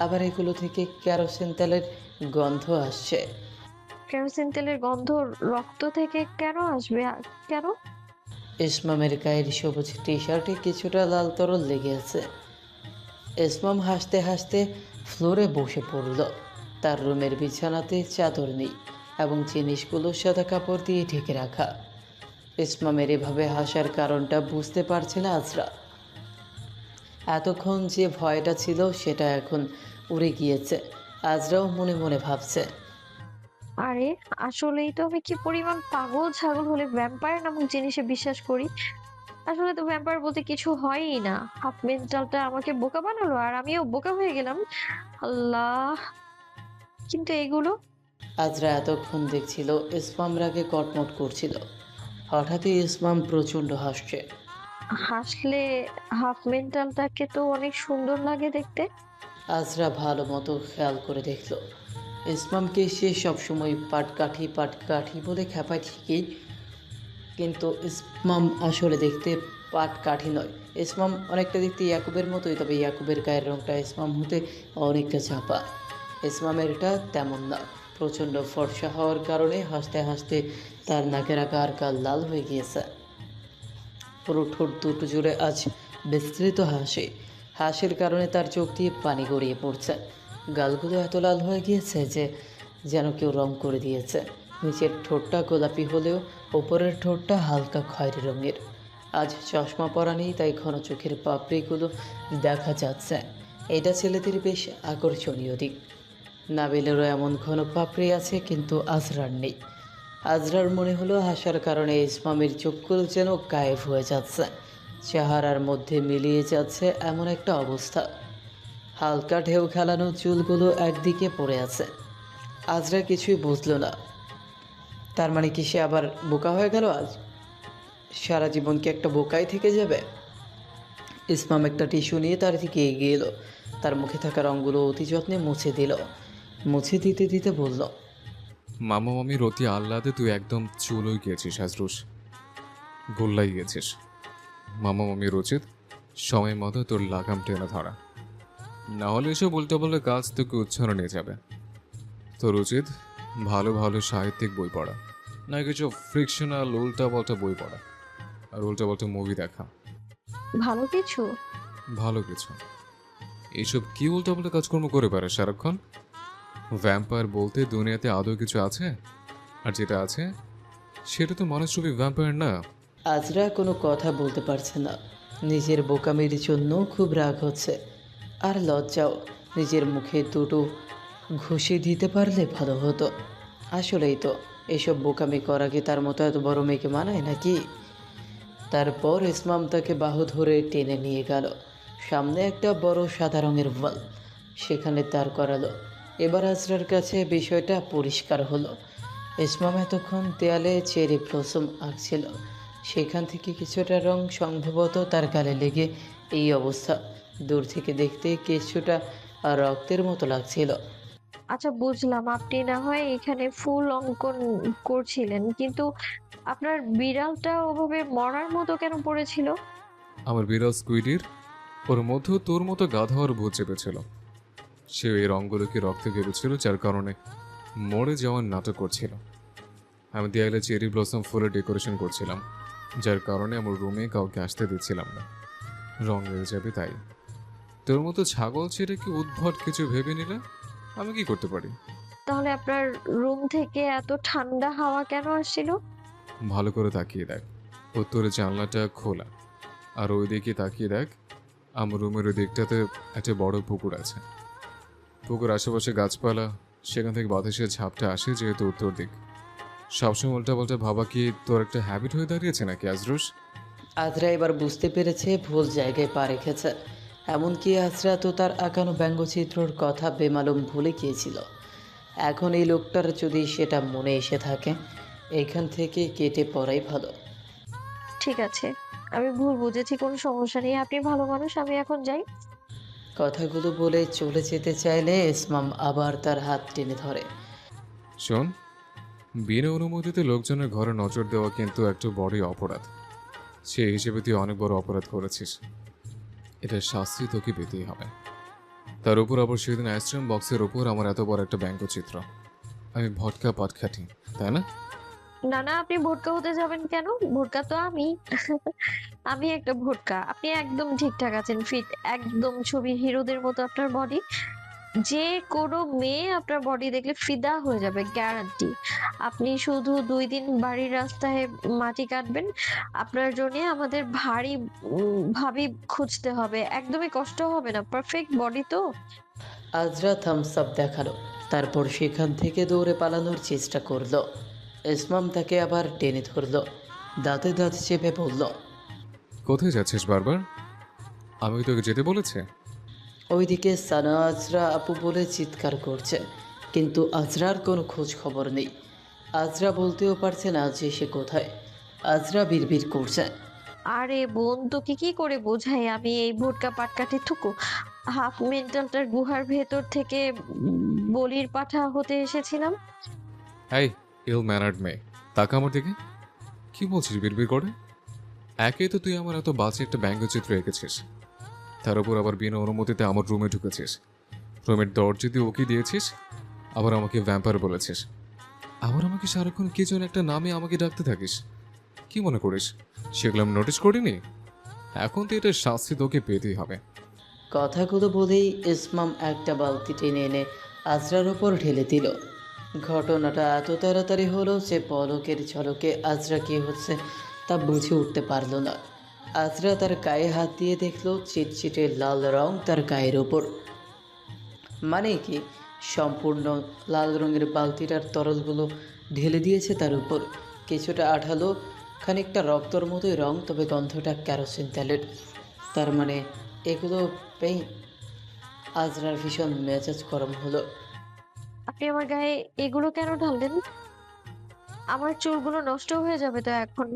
আবার এগুলো থেকে কেরোসিন তেলের গন্ধ আসছে। কেরোসিন তেলের গন্ধ রক্ত থেকে কেন আসবে? কেন? ইসমামের গায়ের সবুজ টি শার্টে কিছুটা লাল তরল লেগে আছে। ইসমাম হাসতে হাসতে ফ্লোরে বসে পড়ল। তার রুমের বিছানাতে চাদর নেই এবং জিনিসগুলো সাদা কাপড় দিয়ে ঢেকে রাখা। ইসমামের এভাবে হাসার কারণটা বুঝতে পারছে না আজরা। এতক্ষণ যে ভয়টা ছিল সেটা এখন উড়ে গিয়েছে। আজরাও মনে মনে ভাবছে, আরে আসলেই তো আমি কি পরিমাণ পাগল ছাগল হলে ভ্যাম্পায়ার নামক জিনিসে বিশ্বাস করি। আসলে তো ভ্যাম্পায়ার বলতে কিছু হয়ই না। হাফ মেন্টালটা আমাকে বোকা বানালো আর আমিও বোকা হয়ে গেলাম। আল্লাহ! কিন্তু এগুলো আজরা এতক্ষণ দেখছিল ইসমাম রাগে কটমট করছিল। হঠাৎই ইসমাম প্রচণ্ড হাসছে। হাসলে হাফ মেন্টালটাকে তো অনেক সুন্দর লাগে দেখতে। আজরা ভালো মতো খেয়াল করে দেখল ইসমামকে সে সবসময় পাটকাঠি পাটকাঠি বলে খেপায় ঠিকই, কিন্তু ইসমাম আসলে দেখতে পাটকাঠি নয়। ইসমাম অনেকটা দেখতে ইয়াকুবের মতোই, তবে ইয়াকুবের গায়ের রঙটা ইসমাম হতে অনেকটা চাপা। ইসমামেরটা তেমন না। প্রচণ্ড ফর্সা হওয়ার কারণে হাসতে হাসতে তার নাকের আকার কাল লাল হয়ে গিয়েছে। পুরো ঠোঁট দুটো জুড়ে আজ বিস্তৃত হাসি। হাসির কারণে তার চোখ দিয়ে পানি গড়িয়ে পড়ছে। গালগুলো এত লাল হয়ে গিয়েছে যে যেন কেউ রং করে দিয়েছে। নিচের ঠোঁটটা গোলাপি হলেও ওপরের ঠোঁটটা হালকা খয়েরি রঙের। আজ চশমা পরা নেই, তাই ঘন চোখের পাপড়িগুলো দেখা যাচ্ছে। এটা ছেলেদের বেশ আকর্ষণীয় দিক। নাবিলেরও এমন ঘন পাপড়ি আছে, কিন্তু আজরার নেই। আজরার মনে হলো হাসার কারণে ইসমামের চোখগুলো যেন গায়েব হয়ে যাচ্ছে, চেহারার মধ্যে মিলিয়ে যাচ্ছে এমন একটা অবস্থা। হালকা ঢেউ খেলানো চুলগুলো একদিকে পড়ে আছে। আজরা কিছুই বুঝলো না। তার মানে কি সে আবার বোকা হয়ে গেল? আজ সারা জীবন কি একটা বোকাই থেকে যাবে? ইসমাম একটা টিস্যু নিয়ে তার দিকে এগিয়ে এলো। তার মুখে থাকা রঙগুলো অতি যত্নে মুছে দিল। মুছে দিতে দিতে বলল, মামা মামির অতি আহ্লাদে তুই একদম চুলোই গিয়েছিস হাজরুস, গোল্লাই গিয়েছিস। মামা মামির উচিত সময় মতো তোর লাগাম টেনে ধরা, না হলে এসব উল্টো পাল্টা কাজ তোকে উচ্ছন্ন নিয়ে যাবে। তোর উচিত ভালো ভালো সাহিত্যিক বই পড়া, না কিছু ফ্রিকশনাল উল্টা পাল্টা বই পড়া আর উল্টা পাল্টা মুভি দেখা। ভালো কিছু? ভালো কিছু? এইসব কি উল্টা পাল্টা কাজকর্ম করে পারে সারাক্ষণ? ভ্যাম্পায়ার বলতে দুনিয়াতে আদৌ কিছু আছে? আর যেটা আছে সেটা তো মানুষরূপী ভ্যাম্পায়ার না। আজরা কোনো কথা বলতে পারছে না। নিজের বোকামির জন্য খুব রাগ হচ্ছে, আর লজ্জাও। নিজের মুখে দুটো ঘুষি দিতে পারলে ভালো হতো। আসলেই তো এসব বোকামি করা কি তার মতো এত বড় মেয়েকে মানায় নাকি? তারপর ইসমাম তাকে বাহু ধরে টেনে নিয়ে গেল। সামনে একটা বড় সাদা রঙের ওয়াল, সেখানে দাঁড় করালো। এবার আজরার কাছে বিষয়টা পরিষ্কার হলো। ইসমাম এতক্ষণ দেয়ালে চেরি ব্লসম আঁকছিল, সেখান থেকে কিছুটা রং সম্ভবত তার গালে লেগে এই অবস্থা। দূর থেকে দেখতে কিছুটা রক্তের মতো লাগছিল। আচ্ছা বুঝলাম, আপনি না হয় এখানে ফুল অঙ্কন করছিলেন, কিন্তু আপনার বিড়ালটা ওভাবে মরার মতো কেন পড়েছিল? আমার বিড়াল স্কুইডির ওর মধ্যেও তোর মতো গাধা হওয়ার ভূত চেপেছিল। সে এই রঙগুলোকে রক্তে ভেবেছিল, যার কারণে মরে যাওয়ার নাটক করছিল। আমি দেয়ালে চেরি ব্লসম ফুলের ডেকোরেশন করছিলাম, যার কারণে আমার রুমে কাউকে আসতে দিচ্ছিলাম না। রং হয়ে যাবে তাই। তোর মতো ছাগল ছেড়ে কি উদ্ভট কিছু ভেবে নিলে আমি কি করতে পারি? তাহলে আপনার রুম থেকে এত ঠান্ডা হাওয়া কেন আসছিল? ভালো করে তাকিয়ে দেখ, উত্তরের জানলাটা খোলা, আর ওই দিকে তাকিয়ে দেখ, আমার রুমের ওই দিকটাতে একটা বড় পুকুর আছে। পুকুর আশেপাশে গাছপালা, সেখান থেকে বাতাসের ঝাপটা আসে যেহেতু উত্তর দিক। সবসময় উল্টাপাল্টা ভাবা কি তোর একটা হ্যাবিট হয়ে দাঁড়িয়েছে নাকি আজরুস? আজরা এবার বুঝতে পেরেছে ভুল জায়গায় পা রেখেছে। এমনকি আজরা তো তার আঁকানো ব্যঙ্গচিত্রর কথা বেমালুম ভুলে গিয়েছিল। এখন এই লোকটার যদি সেটা মনে এসে থাকে, এখান থেকে কেটে পড়াই ভালো। ঠিক আছে, আমি ভুল বুঝেছি, কোনো সমস্যা নেই। আপনি ভালো মানুষ, আমি এখন যাই। কথাগুলো বলে চলে যেতে চাইলে ইসমাম আবার তার হাত টেনে ধরে। শোন, বিনা অনুমতিতে লোকজনের ঘরে নজর দেওয়া কিন্তু একটা বড়ই অপরাধ। সেই হিসেবে তুই অনেক বড় অপরাধ করেছিস, এটার শাস্তি তোকে পেতেই হবে। তার উপর আবার সেদিন আইসক্রিম বক্সের ওপর আমার এত বড় একটা ব্যঙ্গচিত্র। আমি ভটকা পাটখাটি, তাই না? না না, আপনি ভোটকা হতে যাবেন কেন? ভোটকা তো আমি। আমি একটা ভোটকা। আপনি একদম ঠিকঠাক আছেন, ফিট একদম ছবির হিরোদের মতো আপনার বডি। যে কোনো মেয়ে আপনার বডি দেখলে ফিদা হয়ে যাবে, গ্যারান্টি। আপনি শুধু 2 দিন বাড়ির রাস্তায় মাটি কাটবেন, আপনার জন্য আমাদের ভারী ভাবি খুঁজতে হবে, একদমই কষ্ট হবে না, পারফেক্ট বডি তো। আজরা থামস আপ দেখালো, তারপর সেখান থেকে দৌড়ে পালানোর চেষ্টা করলো। ইসমাম তাকে আবার টেনে ধরলো, দাঁতে দাঁত চেপে বলল, কোথায় যাচ্ছিস বারবার? আমি কি তোকে যেতে বলেছি? ওইদিকে সানা আজরা আপু বলে চিৎকার করছে, কিন্তু আজরার কোনো খোঁজ খবর নেই। আজরা বলতেও পারছে না যে সে কোথায়। আজরা বিড়বিড় করছে, আরে বোন, তোকে কি করে বোঝাই আমি এই ভোটকা পাটকাঠি থুকু হাফ মেন্টালটার গুহার ভেতর থেকে বলির পাঠা হতে এসেছিলাম। এই ইল ম্যানার্ড মেয়ে, তাকা আমার দিকে। কি বলছিস বিড়বিড় করে? একে তো তুই আমার এত বাজে একটা ব্যঙ্গচিত্র এঁকেছিস, তার উপর আবার বিনা অনুমতিতে আমার রুমে ঢুকেছিস, রুমের দরজা দিয়ে ওকে দিয়েছিস, আবার আমাকে ভ্যাম্পার বলেছিস, আবার আমাকে সারাক্ষণ কি যেন একটা নামে আমাকে ডাকতে থাকিস। কি মনে করিস সেগুলো আমি নোটিস করিনি? এখন তো এটার শাস্তি তোকে পেতেই হবে। কথাগুলো বলেই ইসমাম একটা বালতি টেনে এনে আজরার ওপর ঢেলে দিল। ঘটনাটা এত তাড়াতাড়ি হলো যে পলকের ঝলকে আজরা কি হচ্ছে তা বুঝে উঠতে পারল না। আজরা তার গায়ে হাত দিয়ে দেখলো চিটচিটে লাল রং তার গায়ের ওপর। মানে কি, সম্পূর্ণ লাল রঙের বালতিটার তরলগুলো ঢেলে দিয়েছে তার উপর। কিছুটা আঠালো, খানিকটা রক্তর মতোই রং, তবে গন্ধটা কেরোসিন তেলের। তার মানে এগুলো পেইন্ট। আজরার ভীষণ মেজাজ গরম হলো। আপনি আমার গায়ে এগুলো কেন ঢাললেন? আমার চুলগুলো নষ্ট হয়ে যাবে তো এখন।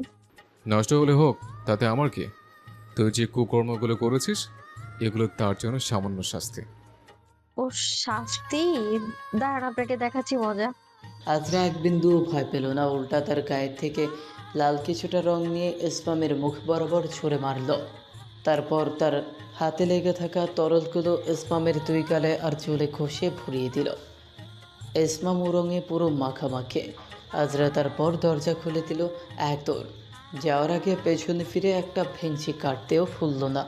নষ্ট হলে হোক, তাতে আমার কি? তুই যে কুকর্মগুলো করেছিস এগুলো তার জন্য সামান্য শাস্তি। ও শাস্তি? দাঁড়ান, আপনাকে দেখাচ্ছি মজা। আজরা এক বিন্দু ভয় পেল না, উল্টা তার গায়ের থেকে লাল কিছুটা রং নিয়ে ইসমামের মুখ বরাবর ছুঁড়ে মারল। তারপর তার হাতে লেগে থাকা তরলগুলো ইসমামের দুই গালে আর চুলে ঘষে ভরিয়ে দিল। ইসমাম রঙে পুরো মাখামাখি। আজরা তারপর দরজা খুলে দিল এক দৌড়। যাওয়ার আগে পেছনে ফিরে একটা ভেঙচি কাটতেও ফুলল না,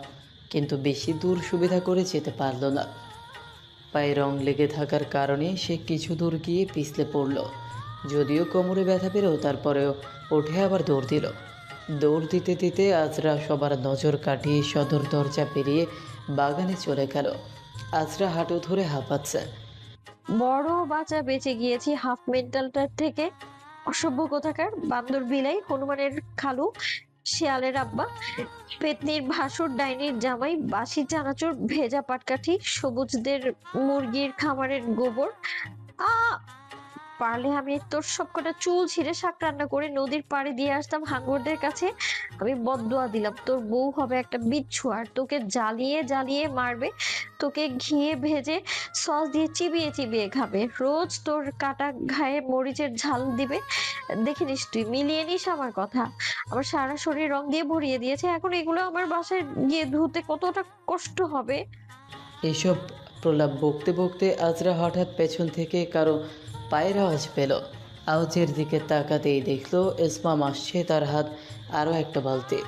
কিন্তু বেশি দূর সুবিধা করে যেতে পারল না। পায়ে রং লেগে থাকার কারণে সে কিছু দূর গিয়ে পিছলে পড়ল। যদিও কোমরে ব্যথা পেলেও তারপরেও উঠে আবার দৌড় দিল। দৌড় দিতে দিতে আজরা সবার নজর কাটিয়ে সদর দরজা পেরিয়ে বাগানে চলে গেল। আজরা হাঁটু ধরে হাঁপাচ্ছে। বড় বাঁচা বেঁচে গিয়েছি হাফ মেন্টালটার থেকে। অসভ্য কোথাকার বান্দর বিলাই, হনুমানের খালু, শিয়ালের আব্বা, পেতনির ভাসুর, ডাইনির জামাই, বাসি চানাচুর, ভেজা পাটকাঠি, সবুজদের মুরগির খামারের গোবর। আ পারলে আমি তোর সবকটা চুল ছিঁড়ে শাক রান্না করে নদীর পাড়ে দিয়ে আসতাম হাঙ্গরদের কাছে। আমি বদদুয়া দিলাম, তোর বউ হবে একটা বিচ্ছু, আর তোকে জ্বালিয়ে জ্বালিয়ে মারবে, তোকে ঘিয়ে ভেজে সস দিয়ে চিবিয়ে চিবিয়ে খাবে, রোজ তোর কাটা ঘায়ে মরিচের ঝাল দিবে। দেখিনিস তুই, মিলিয়ে নিস আমার কথা। আমার সারা শরীর রং দিয়ে ভরিয়ে দিয়েছে, এখন এগুলো আমার বাসায় গিয়ে ধুতে কতটা কষ্ট হবে। এসব প্রলাপ বকতে বকতে আজরা হঠাৎ পেছন থেকে কারো পায়ের আওয়াজ পেল। আওয়াজের দিকে তাকাতেই দেখলো ইসমাম আসছে, তার হাত আরও একটা বালতি,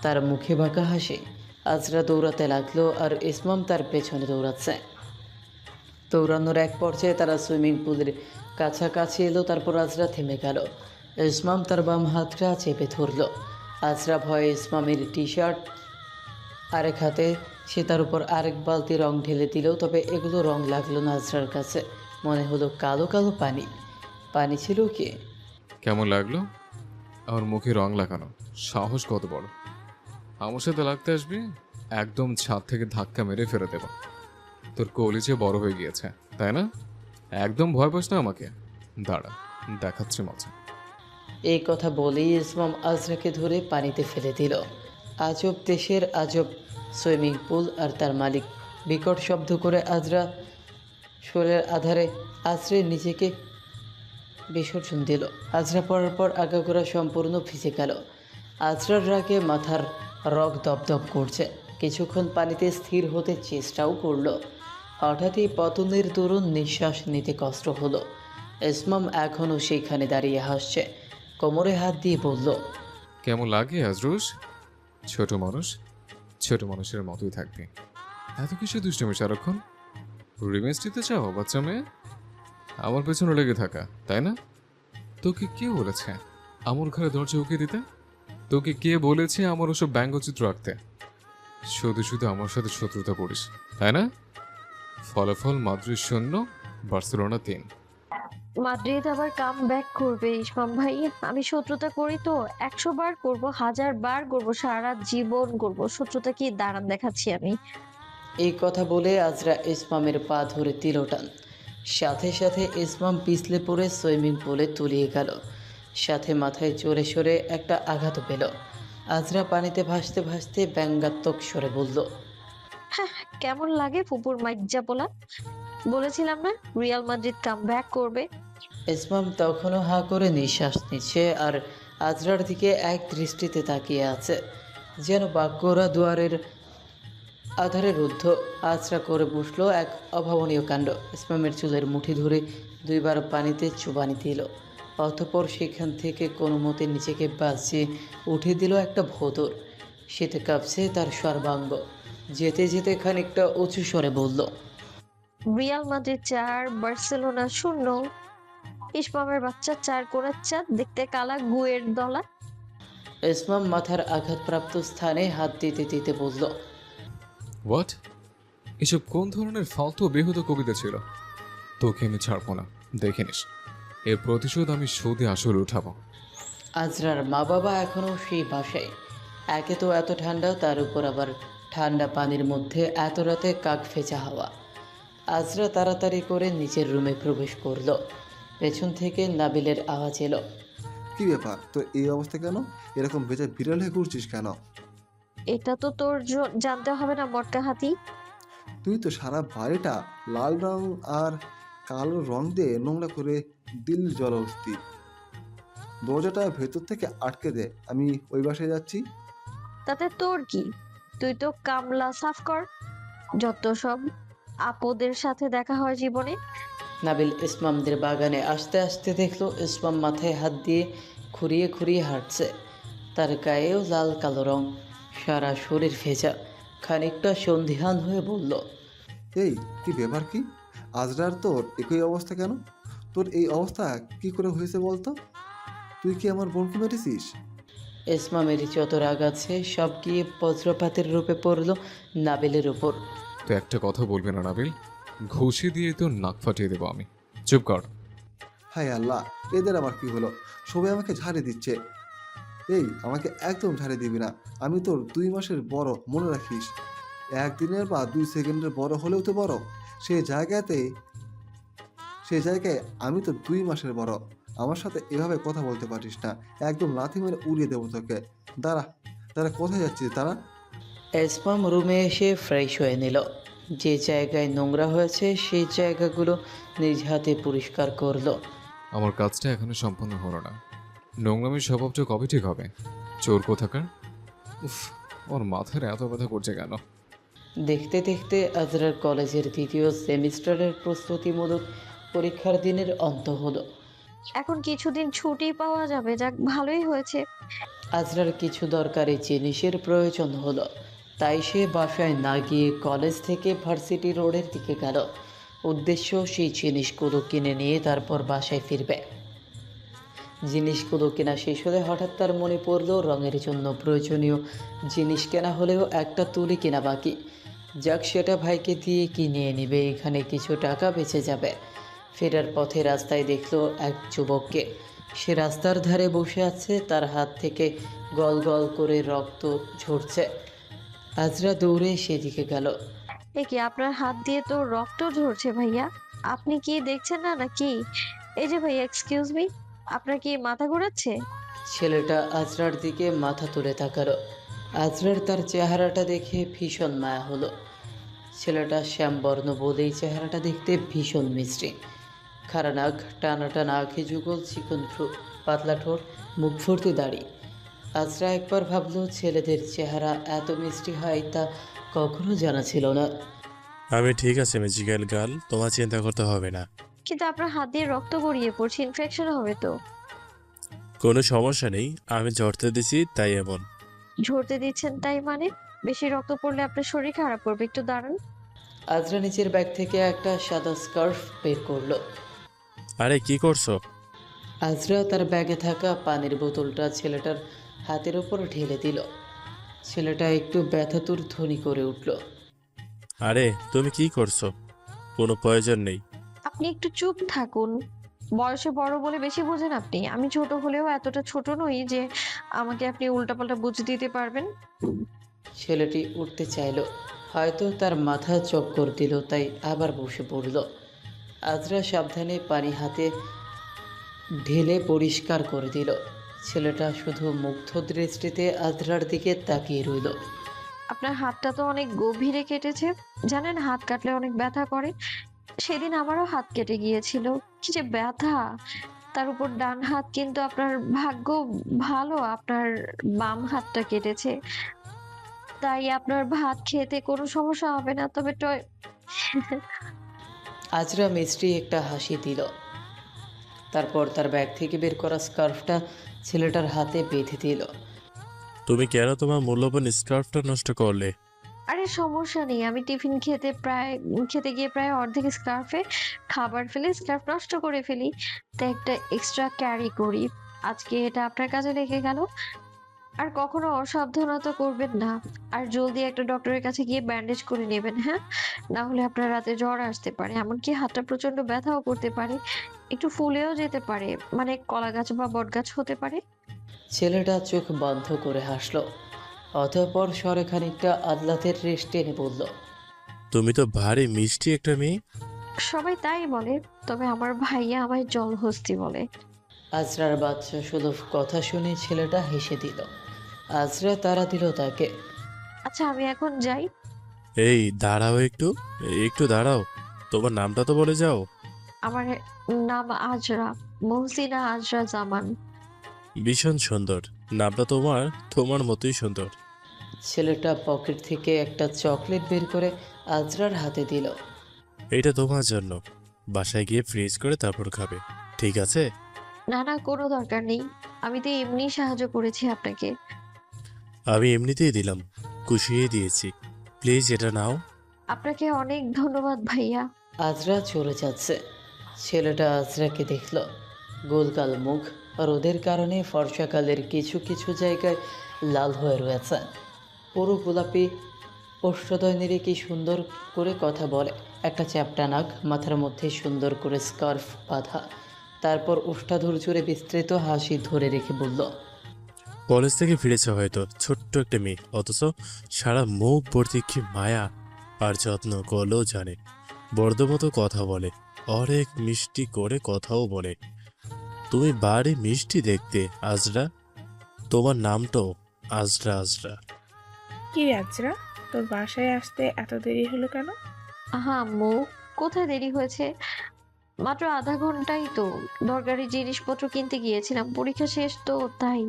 তার মুখে বাঁকা হাসি। আজরা দৌড়াতে লাগলো আর ইসমাম তার পেছনে দৌড়াচ্ছে। দৌড়ানোর এক পর্যায়ে তারা সুইমিং পুলের কাছাকাছি এলো। তারপর আজরা থেমে গেল। ইসমাম তার বাম হাতটা চেপে ধরল। আজরা ভয়ে ইসমামের টি শার্ট আরেক হাতে সে তার উপর আরেক বালতি রং ঢেলে দিল। তবে এগুলো রং লাগলো না আজরার কাছে। মনে হলো কালো কালো পানি। পানি ছিল কি? কেমন লাগলো? আমার মুখে রং লাগানো সাহস কত বড়! আমার সাথে লাগতে আসবি, একদম ছাদ থেকে ধাক্কা মেরে ফেলে দেব। তোর কলিজে বড় হয়ে গিয়েছে তাই না? একদম ভয় পাস না আমাকে। দাঁড়া, দেখাচ্ছি মজা। এই কথা বলেই ইসমাম আজরাকে ধরে পানিতে ফেলে দিল। আজব দেশের আজব সুইমিং পুল আর তার মালিক বিকট শব্দ করে আজরা শরীরের আধারে আছড়ে নিজেকে বিসর্জন দিল। আজরা পড়ার পর আগাগোড়া সম্পূর্ণ ভিজে গেল। আজরার রাগে মাথার রগ দপদপ করছে। কিছুক্ষণ পানিতে স্থির হতে চেষ্টাও করলো। হঠাৎই পতনের দরুন নিঃশ্বাস নিতে কষ্ট হলো। ইসমাম এখনও সেইখানে দাঁড়িয়ে হাসছে। কোমরে হাত দিয়ে বলল, কেমন লাগে আজরুস? ছোট মানুষ, ছোট মানুষের মতোই থাকবে। এত কিছু দুষ্টুমি সারাক্ষণ। রিভেঞ্জ দিতে চাও বাচ্চা মেয়ে? আমার পেছনে লেগে থাকা তাই না? তোকে কে বলেছে আমার ঘরে দরজা উকিয়ে দিতে? তোকে কে বলেছে আমার ওসব ব্যঙ্গচিত্র আঁকতে? শুধু শুধু আমার সাথে শত্রুতা করিস তাই না? ফলাফল মাদ্রিদ 0, বার্সেলোনা 3। মাদ্রিদ আবার কাম ব্যাক করবে ইসমাম ভাই। আমি শত্রুতা করি তো 100 বার করব, 1000 বার করব, সারা জীবন করব। শত্রুতা কি দাঁড়ান দেখাচ্ছি আমি। এই কথা বলে আজরা ইসমামের পা ধরে দিল টান। সাথে সাথে ইসমাম পিছলে পড়ে সুইমিং পুলে তলিয়ে গেল। সাথে মাথায় জোরে সরে একটা আঘাত পেল। আজরা পানিতে ভাসতে ভাসতে ব্যঙ্গাত্মক স্বরে বলল, কেমন লাগে ফুপুর মাইজ্জা পোলা? বলেছিলাম না রিয়াল মাদ্রিদ কাম ব্যাক করবে। ইসমাম তখনও হা করে নিঃশ্বাস নিচ্ছে আর আজরার দিকে এক দৃষ্টিতে তাকিয়ে আছে, যেন বাক্যরা দুয়ারের আধারে রুদ্ধ। আজরা করে বসলো এক অভাবনীয় কাণ্ড। ইসমামের চুলের মুঠি ধরে 2 বার পানিতে চুবানি দিল। অতঃপর সেখান থেকে কোনো মতে নিজেকে বাঁচিয়ে উঠে দিল একটা ভোঁদর। শীতে কাঁপছে তার সর্বাঙ্গ। যেতে যেতে খানিকটা উঁচু স্বরে বলল, রিয়াল মাদ্রিদ 4, বার্সেলোনা 0। ইসমামের বাচ্চা 4 কোণার চাঁদ, দেখতে কালা গুয়ের দলা। ইসমাম মাথার আঘাতপ্রাপ্ত স্থানে হাত দিতে দিতে বলল, হোয়াট? এসব কোন ধরনের ফালতু বেহুদ কবিতা ছিল? তোকে আমি ছাড়বো না, দেখে নিস। এর প্রতিশোধ আমি সুদে আসলে উঠাবো। আজরার মা বাবা এখনও সেই বাসায়। একে তো এত ঠান্ডা, তার উপর আবার ঠান্ডা পানির মধ্যে এত রাতে কাক ফেঁচা হাওয়া। আজরা তাড়াতাড়ি করে নিচের রুমে প্রবেশ করলো। পেছন থেকে নাবিলের আওয়াজ এলো, কি ব্যাপার তোর এই অবস্থা কেন? এরকম বেজা বিড়াল হয়ে ঘুরছিস কেন? এটা তো তোর জানতে হবে না মটকা হাতি। তুই তো সারা বাড়িটা লাল রং আর কালো রং দিয়ে নোংরা করে দিল্লি জলহস্তি। দরজাটা ভেতর থেকে আটকে দে, আমি ওই বাসায় যাচ্ছি। তাতে তোর কি? তুই তো কামলা সাফ কর। যত সব আপদের সাথে দেখা হয় জীবনে। নাবিল ইসমামদের বাগানে আসতে আসতে দেখলো ইসমাম মাথায় হাত দিয়ে খুঁড়িয়ে খুঁড়িয়ে হাঁটছে। তার গায়েও লাল কালো রং, সারা শরীর ভেজা। খানিকটা সন্দিহান হয়ে বলল, এই কি ব্যাপার কি? আজরার তোর একই অবস্থা কেন? তোর এই অবস্থা কি করে হয়েছে বলতো? তুই কি আমার বোনকে মেরেছিস? ইসমামের যত রাগ আছে সব গিয়ে বজ্রপাতের রূপে পড়ল নাবিলের উপর। তো একটা কথা বলবি না নাবিল, ঘুষি দিয়ে তোর নাক ফাটিয়ে দেবো আমি। চুপ কর। হায় আল্লাহ, এদের আবার কি হলো? সবাই আমাকে ঝাড়ে দিচ্ছে। এই আমাকে একদম ঝাড়ে দিবি না। আমি তোর 2 মাসের বড়, মনে রাখিস। 1 দিনের বা 2 সেকেন্ডের বড় হলেও তো বড়। সেই জায়গায় আমি তো 2 মাসের বড়। আমার সাথে এভাবে কথা বলতে পারিস না। একদম লাথি মেরে উড়িয়ে দেবো তোকে। দাঁড়া দাঁড়া, কোথায় যাচ্ছিস? দাঁড়া। ইসমাম রুমে এসে ফ্রেশ হয়ে নিল। যে জায়গায় নোংরা হয়েছে সেই জায়গাগুলো নিজ হাতে পরিষ্কার করলো। আমার কাজটা এখনো সম্পূর্ণ হলো না। নোংরামির স্বভাবটা কবে ঠিক হবে? চোর কোথাকার! উফ, ওর মাথার এত ব্যথা করছে কেন? দেখতে দেখতে আজরার কলেজের 2য় সেমিস্টারের প্রস্তুতিমূলক পরীক্ষার দিনের অন্ত হলো। এখন কিছুদিন ছুটি পাওয়া যাবে, যাক ভালোই হয়েছে। আজরার কিছু দরকারি জিনিসের প্রয়োজন হলো। তাই সে বাসায় না গিয়ে কলেজ থেকে ভার্সিটি রোডের দিকে গেল। উদ্দেশ্য সেই জিনিসগুলো কিনে নিয়ে তারপর বাসায় ফিরবে। জিনিসগুলো কেনা শেষ হলে হঠাৎ তার মনে পড়লো রঙের জন্য প্রয়োজনীয় জিনিস কেনা হলেও একটা তুলি কেনা বাকি। যাক, সেটা ভাইকে দিয়ে কিনে নিবে, এখানে কিছু টাকা বেঁচে যাবে। ফেরার পথে রাস্তায় দেখলো এক যুবককে। সে রাস্তার ধারে বসে আছে, তার হাত থেকে গল গল করে রক্ত ঝরছে। আজরা দৌড়ে সেদিকে গেল। এ কি, আপনার হাত দিয়ে তো রক্ত ঝরছে ভাইয়া। আপনি কি দেখছেন না নাকি? এই যে ভাইয়া, এক্সকিউজ মি, আপনার কি মাথা ঘোরাচ্ছে? ছেলেটা আজরার দিকে মাথা তুলে তাকালো। আজরার তার চেহারাটা দেখে ভীষণ মায়া হলো। ছেলেটা শ্যামবর্ণ বলেই চেহারাটা দেখতে ভীষণ মিষ্টি। খাড়া নাক, টানা টানা আঁখি যুগল, চিকন ভ্রু, পাতলা ঠোঁট, মুখ ভর্তি দাড়ি। আজরা একবার ভাবলো ছেলেদের চেহারা এত মিষ্টি হয় তা কখনো জানা ছিল না। আমি ঠিক আছে ম্যাজিক্যাল গার্ল, তোমার চিন্তা করতে হবে না। কিন্তু আপনার হাত দিয়ে রক্ত গড়িয়ে পড়ছে, ইনফেকশন হবে তো। কোনো সমস্যা নেই, আমি ঝরতে দিছি তাই এমন। ঝরতে দিচ্ছেন তাই মানে? বেশি রক্ত পড়লে আপনার শরীর খারাপ করবে, একটু দাঁড়ান। আজরা নিচের ব্যাগ থেকে একটা সাদা স্কার্ফ বের করলো। আরে কি করছো? আজরা তার ব্যাগে থাকা পানির বোতলটা ছেলেটার হাতের ওপর ঢেলে দিল। ছেলেটা একটু ব্যথাতুর ধ্বনি করে উঠল। আরে তুমি কি করছো? কোনো প্রয়োজন নেই। আপনি একটু চুপ থাকুন। বয়সে বড় বলে বেশি বোঝেন আপনি। আমি ছোট হলেও এতটা ছোট নই যে আমাকে আপনি উল্টাপাল্টা বুঝিয়ে দিতে পারবেন। ছেলেটি উঠতে চাইল, হয়তো তার মাথা চক্কর দিল, তাই আবার বসে পড়ল। আজরা সাবধানে পানি হাতে ঢেলে পরিষ্কার করে দিল। ছেলেটা শুধু মুগ্ধ দৃষ্টিতে আজরার দিকে তাকিয়ে রইল। আপনার হাতটা তো অনেক গভীরে কেটেছে। জানেন, হাত কাটলে অনেক ব্যথা করে। সেদিন আমারও হাত কেটে গিয়েছিল, কি যে ব্যথা। তার উপর ডান হাত, কিন্তু আপনার ভাগ্য ভালো, আপনার বাম হাতটা কেটেছে। তাই আপনার ভাত খেতে কোনো সমস্যা হবে না। তবে আজরা মিষ্টি একটা হাসি দিল। তারপর তার ব্যাগ থেকে বের করা স্কার্ফটা ছেলেটার হাতে বেঁধে দিল। তুমি কেন তোমার মূল্যবান স্কার্ফটা নষ্ট করলে? আরে সমস্যা নেই, আমি টিফিন খেতে গিয়ে প্রায় অর্ধেক স্কার্ফে খাবার ফেলে স্কার্ফ নষ্ট করে ফেলি। তাই একটা এক্সট্রা ক্যারি করি। আজকে এটা আপনার কাজে লেগে গেল। আর কখনো অসাবধানতা করবেন না। আর জলদি একটা ডক্টরের কাছে গিয়ে ব্যান্ডেজ করে নেবেন, হ্যাঁ? না হলে আপনার রাতে জ্বর আসতে পারে, এমনকি হাতটা প্রচন্ড ব্যথাও করতে পারে, একটু ফুলেও যেতে পারে, মানে কলা গাছ বা বট গাছ হতে পারে। ছেলেটা চোখ বন্ধ করে হাসল, অতঃপর স্বরে খানিকটা আদালতের রেশ টেনে বলল। তুমি তো ভারী মিষ্টি একটা মেয়ে। সবাই তাই বলে, তবে আমার ভাইয়া আমায় জলহস্তি বলে। আজরার বাচ্চা সুলভ কথা শুনে ছেলেটা হেসে দিল। আজরা তাড়া দিল তাকে। আচ্ছা, আমি এখন যাই। এই দাঁড়াও, একটু একটু দাঁড়াও, তোমার নামটা তো বলে যাও। আমার নাম আজরা, মহসিনা আজরা জামান। ভীষণ সুন্দর নামটা তোমার, তোমার মতোই সুন্দর। ছেলেটা পকেট থেকে একটা চকলেট বের করে আজরার হাতে দিল। এইটা তোমার জন্য, বাসায় গিয়ে ফ্রিজ করে তারপর খাবে, ঠিক আছে? না না, কোনো দরকার নেই। আমি তো এমনি সাহায্য করেছি আপনাকে। আমি এমনিতেই দিলাম, খুশিয়ে দিয়েছি, প্লিজ এটা নাও। আপনাকে অনেক ধন্যবাদ ভাইয়া। আজরা চলে যাচ্ছে। ছেলেটা আজরাকে দেখল। গোলগাল মুখ, রোদের কারণে ফর্সাকালের কিছু কিছু জায়গায় লাল হয়ে রয়েছে। পুরো গোলাপি ওষ্ঠদয় নেড়ে কি সুন্দর করে কথা বলে। একটা চ্যাপটা নাক, মাথার মধ্যে সুন্দর করে স্কার্ফ বাঁধা। তারপর ওষ্ঠাধর জুড়ে বিস্তৃত হাসি ধরে রেখে বলল, কলেজ থেকে ফিরেছে হয়তো, ছোট্ট একটা মেয়ে, অথচ সারা মুখ ভর্তি কি মায়া আর যত্ন করলেও জানে। বর্দ মতো কথা বলে, অনেক মিষ্টি করে কথাও বলে। তুমি বাড়ি মিষ্টি দেখতে আজরা, তোমার নামটাও আজরা। আজরা কি আজরা, তোর বাসায় আসতে এত দেরি হলো কেন? আম্মু, কোথায় দেরি হয়েছে? মাত্র আধা ঘন্টাই তো। দরকারি জিনিসপত্র কিনতে গিয়েছিলাম, পরীক্ষা শেষ তো তাই।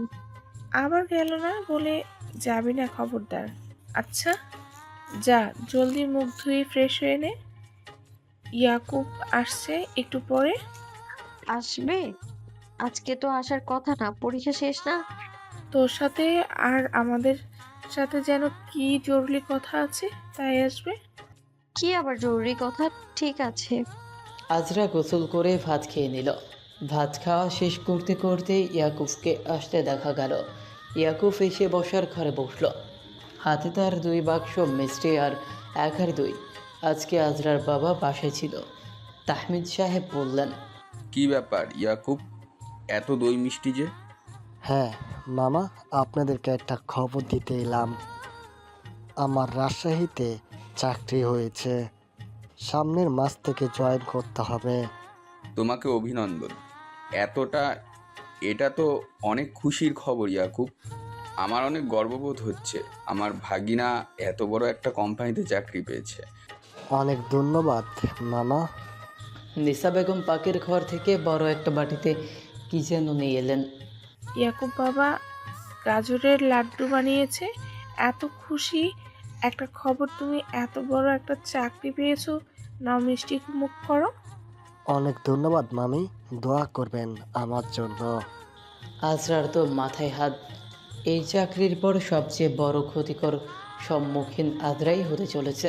আবার গেল না বলে যাবি না খবরদার। আচ্ছা যা, জলদি মুখ ধুয়ে ফ্রেশ হয়ে নে। ইয়াকুব আসছে একটু পরে। আসবে? আজকে তো আসার কথা না, পরীক্ষা শেষ না। তোর সাথে আর আমাদের সাথে যেন কি জরুরি কথা আছে, তাই আসবে। কি আবার জরুরি কথা? ঠিক আছে। আজরা গোসল করে ভাত খেয়ে নিল। ভাত খাওয়া শেষ করতে করতে ইয়াকুবকে আসতে দেখা গেল। ইয়াকুব এসে বসার ঘরে বসলো। হাতে তার 2 বাক্স মিষ্টি আর 1 আর 2। আজকে আজরার বাবা বাসায় ছিল। তাহমিদ সাহেব বললেন, কি ব্যাপার ইয়াকুব, এত দই মিষ্টি যে? হ্যাঁ মামা, আপনাদেরকে একটা খবর দিতে এলাম। আমার রাজশাহীতে চাকরি হয়েছে। সামনের মাস থেকে জয়েন করতে হবে। তোমাকে অভিনন্দন। এটা তো অনেক খুশির খবর ইয়াকুব। আমার অনেক গর্ববোধ হচ্ছে, আমার ভাগিনা এত বড় একটা কোম্পানিতে চাকরি পেয়েছে। অনেক ধন্যবাদ মামা। নিসা বেগম পাকের ঘর থেকে বড় একটা বাটিতে কি যেন নিয়ে এলেন। ইয়াকুব বাবা গাজরের লাড্ডু বানিয়েছে। এত খুশি একটা খবর, তুমি এত বড় একটা চাকরি পেয়েছো। নাও মিষ্টি মুখ করো। অনেক ধন্যবাদ মামি, দোয়া করবেন আমার জন্য। আজরার তো মাথায় হাত। এই চাকরির পর সবচেয়ে বড় ক্ষতিকর সম্মুখীন আজরাই হতে চলেছে।